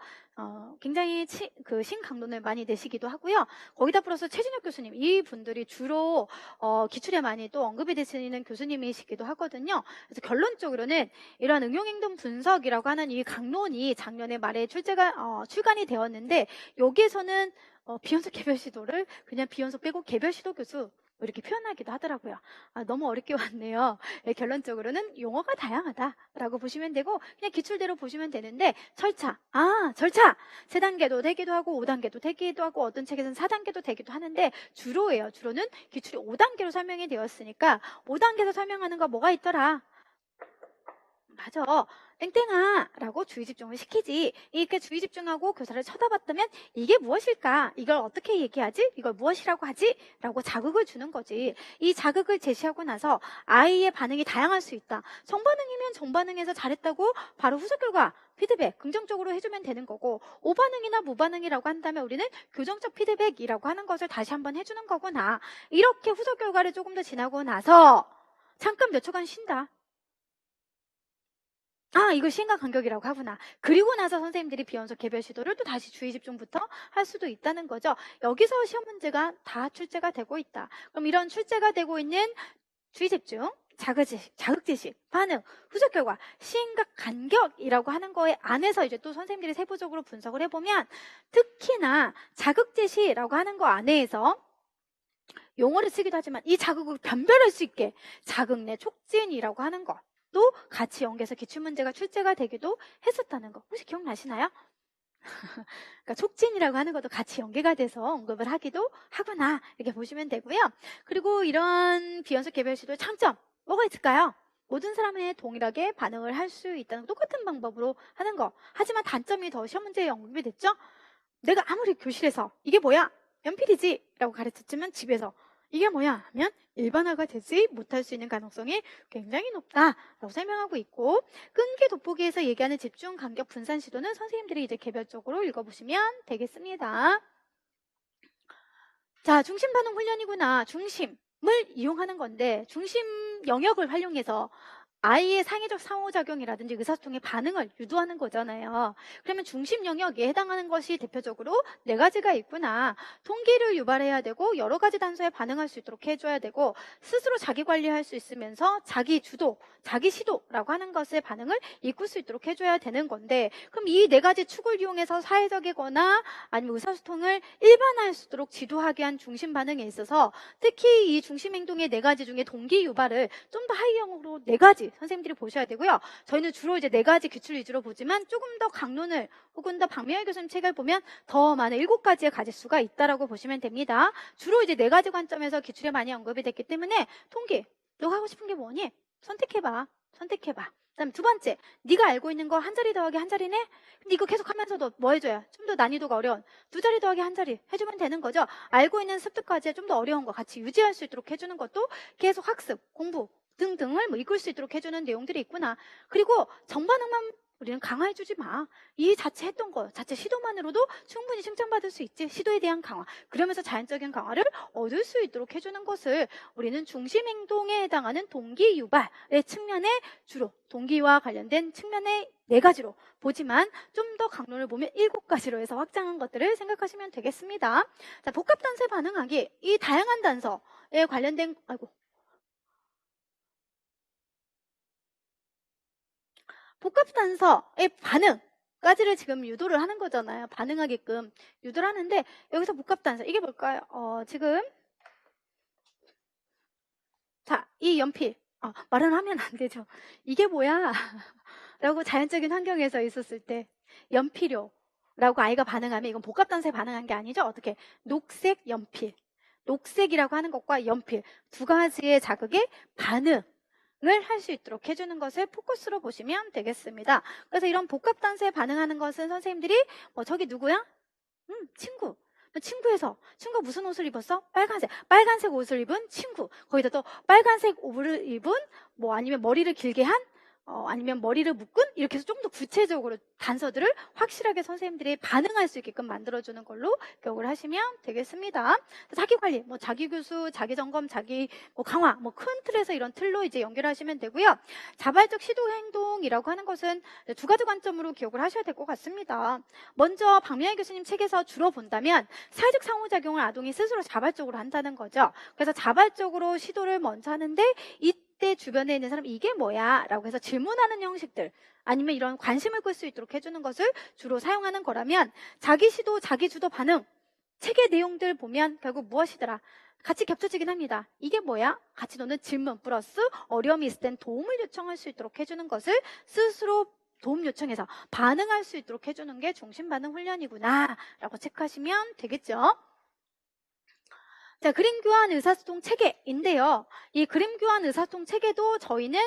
굉장히 신강론을 많이 내시기도 하고요. 거기다 플러스 최진혁 교수님, 이 분들이 주로 기출에 많이 또 언급이 되시는 교수님이시기도 하거든요. 그래서 결론적으로는 이러한 응용행동 분석이라고 하는 이 강론이 작년에 말에 출간이 되었는데, 여기에서는 비연속 개별 시도를 그냥 비연속 빼고 개별 시도 교수 이렇게 표현하기도 하더라고요. 너무 어렵게 왔네요. 네, 결론적으로는 용어가 다양하다라고 보시면 되고, 그냥 기출대로 보시면 되는데, 절차. 3단계도 되기도 하고 5단계도 되기도 하고 어떤 책에서는 4단계도 되기도 하는데, 주로는 기출이 5단계로 설명이 되었으니까 5단계에서 설명하는 거 뭐가 있더라? 맞아. 땡땡아 라고 주의 집중을 시키지. 이렇게 주의 집중하고 교사를 쳐다봤다면 이게 무엇일까? 이걸 어떻게 얘기하지? 이걸 무엇이라고 하지? 라고 자극을 주는 거지. 이 자극을 제시하고 나서 아이의 반응이 다양할 수 있다. 정반응이면 정반응에서 잘했다고 바로 후속 결과 피드백 긍정적으로 해주면 되는 거고, 오반응이나 무반응이라고 한다면 우리는 교정적 피드백이라고 하는 것을 다시 한번 해주는 거구나. 이렇게 후속 결과를 조금 더 지나고 나서 잠깐 몇 초간 쉰다. 이거 시행과 간격이라고 하구나. 그리고 나서 선생님들이 비연속 개별 시도를 또 다시 주의 집중부터 할 수도 있다는 거죠. 여기서 시험 문제가 다 출제가 되고 있다. 그럼 이런 출제가 되고 있는 주의 집중, 자극 제시, 반응, 후속 결과, 시행과 간격이라고 하는 거에 안에서 이제 또 선생님들이 세부적으로 분석을 해보면, 특히나 자극 제시라고 하는 거 안에서 용어를 쓰기도 하지만 이 자극을 변별할 수 있게 자극 내 촉진이라고 하는 거 또 같이 연계해서 기출문제가 출제가 되기도 했었다는 거 혹시 기억나시나요? 그러니까 촉진이라고 하는 것도 같이 연계가 돼서 언급을 하기도 하구나, 이렇게 보시면 되고요. 그리고 이런 비연속 개별 시도의 장점 뭐가 있을까요? 모든 사람이 동일하게 반응을 할 수 있다는 똑같은 방법으로 하는 거. 하지만 단점이 더 시험 문제에 언급이 됐죠. 내가 아무리 교실에서 이게 뭐야? 연필이지 라고 가르쳤지만 집에서 이게 뭐야 하면 일반화가 되지 못할 수 있는 가능성이 굉장히 높다라고 설명하고 있고, 끈기 돋보기에서 얘기하는 집중, 간격, 분산 시도는 선생님들이 이제 개별적으로 읽어보시면 되겠습니다. 자, 중심 반응 훈련이구나. 중심을 이용하는 건데, 중심 영역을 활용해서 아이의 상해적 상호작용이라든지 의사소통의 반응을 유도하는 거잖아요. 그러면 중심 영역에 해당하는 것이 대표적으로 4가지가 있구나. 동기를 유발해야 되고 여러 가지 단서에 반응할 수 있도록 해줘야 되고, 스스로 자기 관리할 수 있으면서 자기 주도, 자기 시도라고 하는 것의 반응을 이끌 수 있도록 해줘야 되는 건데, 그럼 이 4가지 축을 이용해서 사회적이거나 아니면 의사소통을 일반화할 수 있도록 지도하기 위한 중심 반응에 있어서 특히 이 중심 행동의 4가지 중에 동기 유발을 좀 더 하이 영역으로 4가지 선생님들이 보셔야 되고요. 저희는 주로 이제 4가지 기출 위주로 보지만 조금 더 강론을 혹은 더 박미열 교수님 책을 보면 더 많은 7가지의 가지수가 있다라고 보시면 됩니다. 주로 이제 4가지 관점에서 기출에 많이 언급이 됐기 때문에 동기, 너가 하고 싶은 게 뭐니? 선택해봐. 그다음 2번째, 네가 알고 있는 거 한 자리 더하기 한 자리네? 근데 이거 계속 하면서도 뭐 해줘야 좀 더 난이도가 어려운 2자리 더하기 한 자리 해주면 되는 거죠. 알고 있는 습득까지 좀 더 어려운 거 같이 유지할 수 있도록 해주는 것도 계속 학습, 공부 등등을 이끌 수 있도록 해주는 내용들이 있구나. 그리고 정반응만 우리는 강화해주지 마. 이 자체 했던 거, 자체 시도만으로도 충분히 칭찬받을 수 있지. 시도에 대한 강화. 그러면서 자연적인 강화를 얻을 수 있도록 해주는 것을 우리는 중심행동에 해당하는 동기 유발의 측면에 주로 동기와 관련된 측면의 4가지로 보지만 좀 더 강론을 보면 7가지로 해서 확장한 것들을 생각하시면 되겠습니다. 자, 복합단서에 반응하기. 이 다양한 단서에 관련된, 복합단서의 반응까지를 지금 유도를 하는 거잖아요. 반응하게끔 유도를 하는데 여기서 복합단서 이게 뭘까요? 지금 자, 이 연필 말은 하면 안 되죠. 이게 뭐야? 라고 자연적인 환경에서 있었을 때 연필요 라고 아이가 반응하면 이건 복합단서에 반응한 게 아니죠. 어떻게? 녹색 연필, 녹색이라고 하는 것과 연필 2가지의 자극에 반응 을 할 수 있도록 해주는 것을 포커스로 보시면 되겠습니다. 그래서 이런 복합단서에 반응하는 것은 선생님들이 저기 누구야? 친구. 친구가 무슨 옷을 입었어? 빨간색 옷을 입은 친구. 거기다 또 빨간색 옷을 입은 아니면 머리를 길게 한 아니면 머리를 묶은 이렇게 해서 좀 더 구체적으로 단서들을 확실하게 선생님들이 반응할 수 있게끔 만들어주는 걸로 기억을 하시면 되겠습니다. 자기관리, 자기교수, 자기점검, 자기 강화, 큰 틀에서 이런 틀로 이제 연결하시면 되고요. 자발적 시도행동이라고 하는 것은 2가지 관점으로 기억을 하셔야 될 것 같습니다. 먼저 박미영 교수님 책에서 주로 본다면 사회적 상호작용을 아동이 스스로 자발적으로 한다는 거죠. 그래서 자발적으로 시도를 먼저 하는데 이때 주변에 있는 사람 이게 뭐야? 라고 해서 질문하는 형식들 아니면 이런 관심을 끌 수 있도록 해주는 것을 주로 사용하는 거라면 자기 시도, 자기 주도 반응 책의 내용들 보면 결국 무엇이더라? 같이 겹쳐지긴 합니다. 이게 뭐야? 같이 노는 질문 플러스 어려움이 있을 땐 도움을 요청할 수 있도록 해주는 것을 스스로 도움 요청해서 반응할 수 있도록 해주는 게 중심반응 훈련이구나 라고 체크하시면 되겠죠. 자, 그림 교환 의사소통 체계인데요. 이 그림 교환 의사소통 체계도 저희는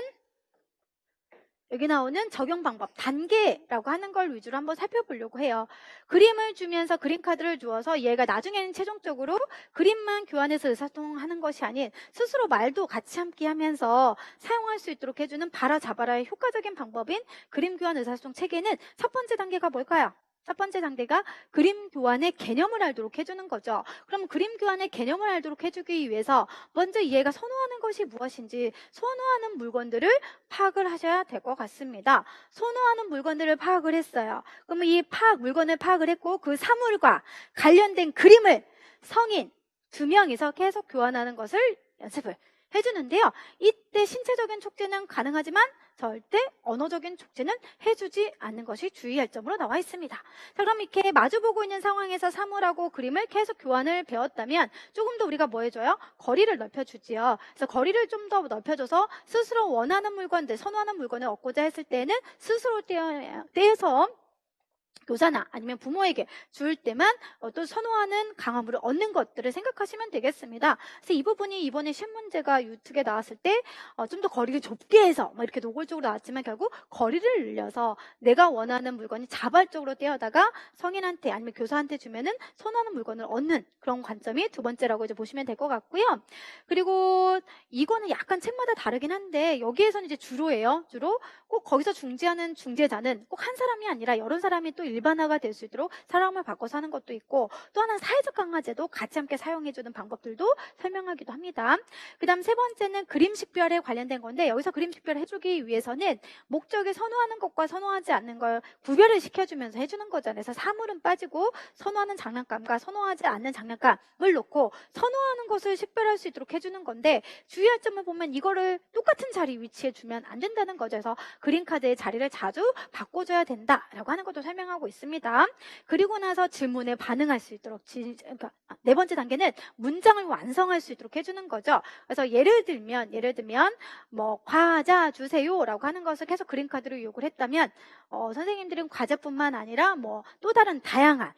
여기 나오는 적용 방법, 단계라고 하는 걸 위주로 한번 살펴보려고 해요. 그림을 주면서 그림 카드를 주어서 얘가 나중에는 최종적으로 그림만 교환해서 의사소통하는 것이 아닌 스스로 말도 같이 함께 하면서 사용할 수 있도록 해주는 봐라 잡아라의 효과적인 방법인 그림 교환 의사소통 체계는 첫 번째 단계가 뭘까요? 첫 번째 단계가 그림 교환의 개념을 알도록 해주는 거죠. 그럼 그림 교환의 개념을 알도록 해주기 위해서 먼저 얘가 선호하는 것이 무엇인지 선호하는 물건들을 파악을 하셔야 될 것 같습니다. 선호하는 물건들을 파악을 했어요. 그러면 이 물건을 파악을 했고 그 사물과 관련된 그림을 성인 2명이서 계속 교환하는 것을 연습을 해주는데요. 이때 신체적인 촉진은 가능하지만 절대 언어적인 촉진은 해주지 않는 것이 주의할 점으로 나와 있습니다. 자, 그럼 이렇게 마주보고 있는 상황에서 사물하고 그림을 계속 교환을 배웠다면 조금 더 우리가 뭐 해줘요? 거리를 넓혀주지요. 그래서 거리를 좀 더 넓혀줘서 스스로 원하는 물건들, 선호하는 물건을 얻고자 했을 때는 스스로 떼서 교사나 아니면 부모에게 줄 때만 또 선호하는 강화물을 얻는 것들을 생각하시면 되겠습니다. 그래서 이 부분이 이번에 신문제가 유특에 나왔을 때 좀 더 거리를 좁게 해서 이렇게 노골적으로 나왔지만 결국 거리를 늘려서 내가 원하는 물건이 자발적으로 떼어다가 성인한테 아니면 교사한테 주면은 선호하는 물건을 얻는 그런 관점이 2번째라고 이제 보시면 될 것 같고요. 그리고 이거는 약간 책마다 다르긴 한데 여기에서는 이제 주로예요. 주로 꼭 거기서 중재하는 중재자는 꼭 한 사람이 아니라 여러 사람이 또 일반화가 될 수 있도록 사람을 바꿔서 하는 것도 있고 또 하나는 사회적 강화제도 같이 함께 사용해주는 방법들도 설명하기도 합니다. 그 다음 3번째는 그림 식별에 관련된 건데 여기서 그림 식별을 해주기 위해서는 목적이 선호하는 것과 선호하지 않는 걸 구별을 시켜주면서 해주는 거잖아요. 그래서 사물은 빠지고 선호하는 장난감과 선호하지 않는 장난감을 놓고 선호하는 것을 식별할 수 있도록 해주는 건데 주의할 점을 보면 이거를 똑같은 자리 위치에 주면 안 된다는 거죠. 그래서 그림카드의 자리를 자주 바꿔줘야 된다라고 하는 것도 설명하고 있습니다. 그리고 나서 질문에 반응할 수 있도록 그러니까 4번째 단계는 문장을 완성할 수 있도록 해주는 거죠. 그래서 예를 들면 과자 주세요라고 하는 것을 계속 그림카드로 요구를 했다면 선생님들은 과자뿐만 아니라 또 다른 다양한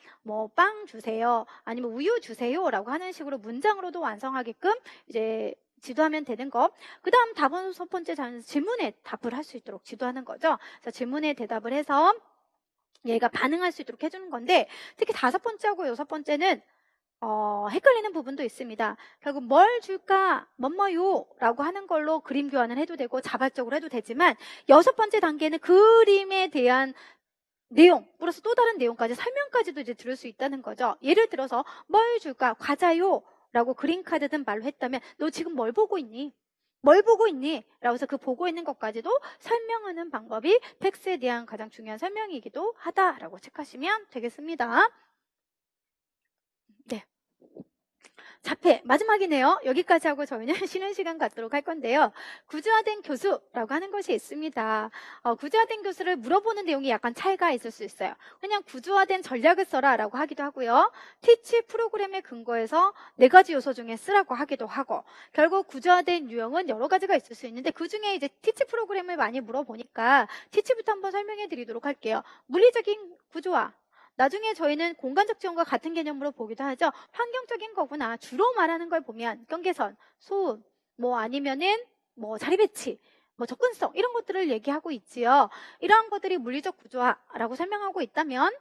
빵 주세요 아니면 우유 주세요라고 하는 식으로 문장으로도 완성하게끔 이제 지도하면 되는 거. 그 다음 5번째 질문에 답을 할 수 있도록 지도하는 거죠. 그래서 질문에 대답을 해서 얘가 반응할 수 있도록 해주는 건데 특히 5번째하고 6번째는 헷갈리는 부분도 있습니다. 결국 뭘 줄까? 뭐뭐요? 라고 하는 걸로 그림 교환을 해도 되고 자발적으로 해도 되지만 6번째 단계는 그림에 대한 내용, 플러스 또 다른 내용까지 설명까지도 이제 들을 수 있다는 거죠. 예를 들어서 뭘 줄까? 과자요? 라고 그림카드든 말로 했다면 너 지금 뭘 보고 있니? 뭘 보고 있니? 라고 해서 그 보고 있는 것까지도 설명하는 방법이 팩스에 대한 가장 중요한 설명이기도 하다라고 체크하시면 되겠습니다. 네. 자폐 마지막이네요. 여기까지 하고 저희는 쉬는 시간 갖도록 할 건데요. 구조화된 교수라고 하는 것이 있습니다. 구조화된 교수를 물어보는 내용이 약간 차이가 있을 수 있어요. 그냥 구조화된 전략을 써라 라고 하기도 하고요. 티치 프로그램에 근거해서 4가지 요소 중에 쓰라고 하기도 하고, 결국 구조화된 유형은 여러 가지가 있을 수 있는데 그 중에 이제 티치 프로그램을 많이 물어보니까 티치부터 한번 설명해 드리도록 할게요. 물리적인 구조화, 나중에 저희는 공간적 지원과 같은 개념으로 보기도 하죠. 환경적인 거구나. 주로 말하는 걸 보면 경계선, 소음, 뭐 아니면은 뭐 자리 배치, 뭐 접근성 이런 것들을 얘기하고 있지요. 이러한 것들이 물리적 구조화라고 설명하고 있다면,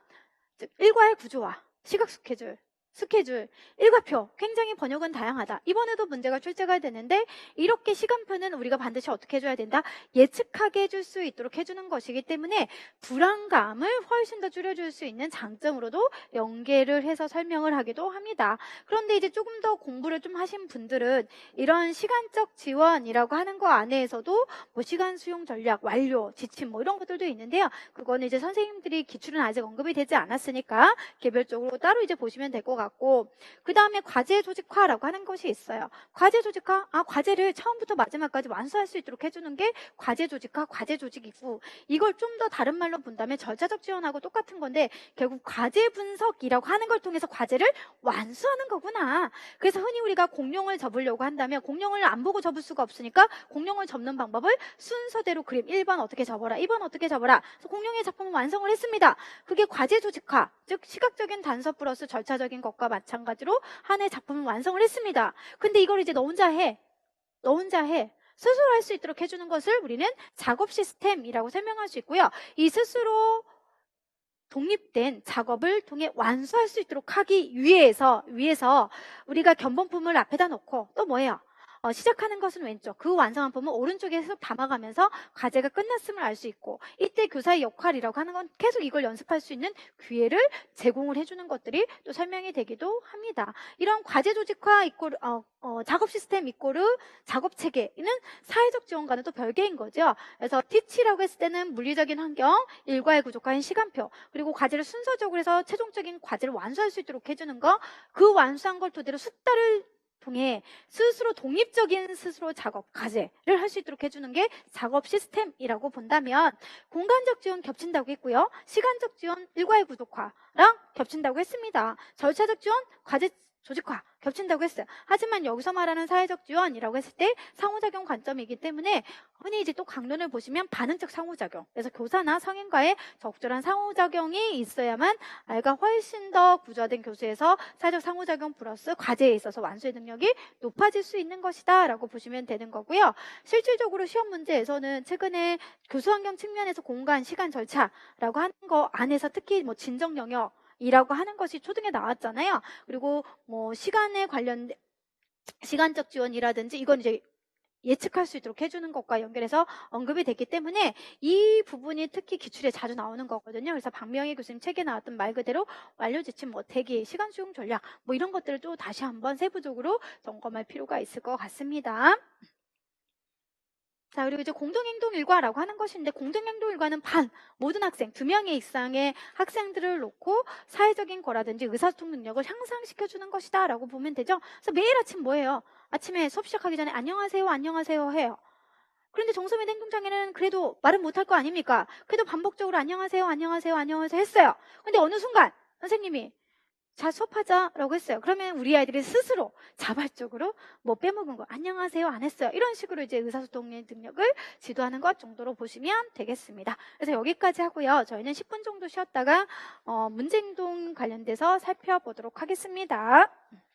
즉 일과의 구조화, 시각 스케줄, 일과표, 굉장히 번역은 다양하다. 이번에도 문제가 출제가 되는데 이렇게 시간표는 우리가 반드시 어떻게 해줘야 된다? 예측하게 해줄 수 있도록 해주는 것이기 때문에 불안감을 훨씬 더 줄여줄 수 있는 장점으로도 연계를 해서 설명을 하기도 합니다. 그런데 이제 조금 더 공부를 좀 하신 분들은 이런 시간적 지원이라고 하는 거 안에서도 뭐 시간 수용 전략, 완료, 지침 뭐 이런 것들도 있는데요. 그거는 이제 선생님들이 기출은 아직 언급이 되지 않았으니까 개별적으로 따로 이제 보시면 될 것 같고, 그 다음에 과제 조직화라고 하는 것이 있어요. 과제 조직화, 과제를 처음부터 마지막까지 완수할 수 있도록 해주는 게 과제 조직화, 과제 조직이고, 이걸 좀 더 다른 말로 본다면 절차적 지원하고 똑같은 건데 결국 과제 분석이라고 하는 걸 통해서 과제를 완수하는 거구나. 그래서 흔히 우리가 공룡을 접으려고 한다면 공룡을 안 보고 접을 수가 없으니까 공룡을 접는 방법을 순서대로 그림 1번 어떻게 접어라, 2번 어떻게 접어라. 그래서 공룡의 작품을 완성을 했습니다. 그게 과제 조직화, 즉 시각적인 단서 플러스 절차적인 것과 마찬가지로 하나의 작품을 완성을 했습니다. 근데 이걸 이제 너 혼자 해. 스스로 할 수 있도록 해주는 것을 우리는 작업 시스템이라고 설명할 수 있고요. 이 스스로 독립된 작업을 통해 완수할 수 있도록 하기 위해서 우리가 견본품을 앞에다 놓고 또 뭐예요? 시작하는 것은 왼쪽, 그 완성한 품은 오른쪽에 계속 담아가면서 과제가 끝났음을 알 수 있고, 이때 교사의 역할이라고 하는 건 계속 이걸 연습할 수 있는 기회를 제공을 해주는 것들이 또 설명이 되기도 합니다. 이런 과제 조직화 이꼬르 작업 시스템 이꼬르 작업 체계는 사회적 지원과는 또 별개인 거죠. 그래서 티치라고 했을 때는 물리적인 환경, 일과의 구조화인 시간표, 그리고 과제를 순서적으로 해서 최종적인 과제를 완수할 수 있도록 해주는 거, 그 완수한 걸 토대로 숙달을 통해 스스로 독립적인 스스로 작업, 과제를 할 수 있도록 해주는 게 작업 시스템이라고 본다면, 공간적 지원 겹친다고 했고요. 시간적 지원, 일과의 구조화랑 겹친다고 했습니다. 절차적 지원, 과제 조직화 겹친다고 했어요. 하지만 여기서 말하는 사회적 지원이라고 했을 때 상호작용 관점이기 때문에 흔히 이제 또 강론을 보시면 반응적 상호작용, 그래서 교사나 성인과의 적절한 상호작용이 있어야만 아이가 훨씬 더 구조화된 교수에서 사회적 상호작용 플러스 과제에 있어서 완수의 능력이 높아질 수 있는 것이다 라고 보시면 되는 거고요. 실질적으로 시험 문제에서는 최근에 교수환경 측면에서 공간, 시간, 절차라고 하는 거 안에서 특히 뭐 진정 영역 이라고 하는 것이 초등에 나왔잖아요. 그리고 뭐 시간에 관련된 시간적 지원이라든지 이건 이제 예측할 수 있도록 해주는 것과 연결해서 언급이 됐기 때문에 이 부분이 특히 기출에 자주 나오는 거거든요. 그래서 박명희 교수님 책에 나왔던 말 그대로 완료 지침, 뭐 대기, 시간 수용 전략 뭐 이런 것들을 또 다시 한번 세부적으로 점검할 필요가 있을 것 같습니다. 자, 그리고 이제 공동행동 일과라고 하는 것인데, 공동행동 일과는 모든 학생, 2명의 이상의 학생들을 놓고 사회적인 거라든지 의사소통 능력을 향상시켜주는 것이다 라고 보면 되죠. 그래서 매일 아침 뭐예요? 아침에 수업 시작하기 전에 안녕하세요, 안녕하세요 해요. 그런데 정소민 행동장애는 그래도 말은 못할 거 아닙니까? 그래도 반복적으로 안녕하세요, 안녕하세요, 안녕하세요 했어요. 근데 어느 순간 선생님이 자, 수업하자라고 했어요. 그러면 우리 아이들이 스스로 자발적으로 뭐 빼먹은 거 안녕하세요 안 했어요. 이런 식으로 이제 의사소통의 능력을 지도하는 것 정도로 보시면 되겠습니다. 그래서 여기까지 하고요. 저희는 10분 정도 쉬었다가 문제행동 관련돼서 살펴보도록 하겠습니다.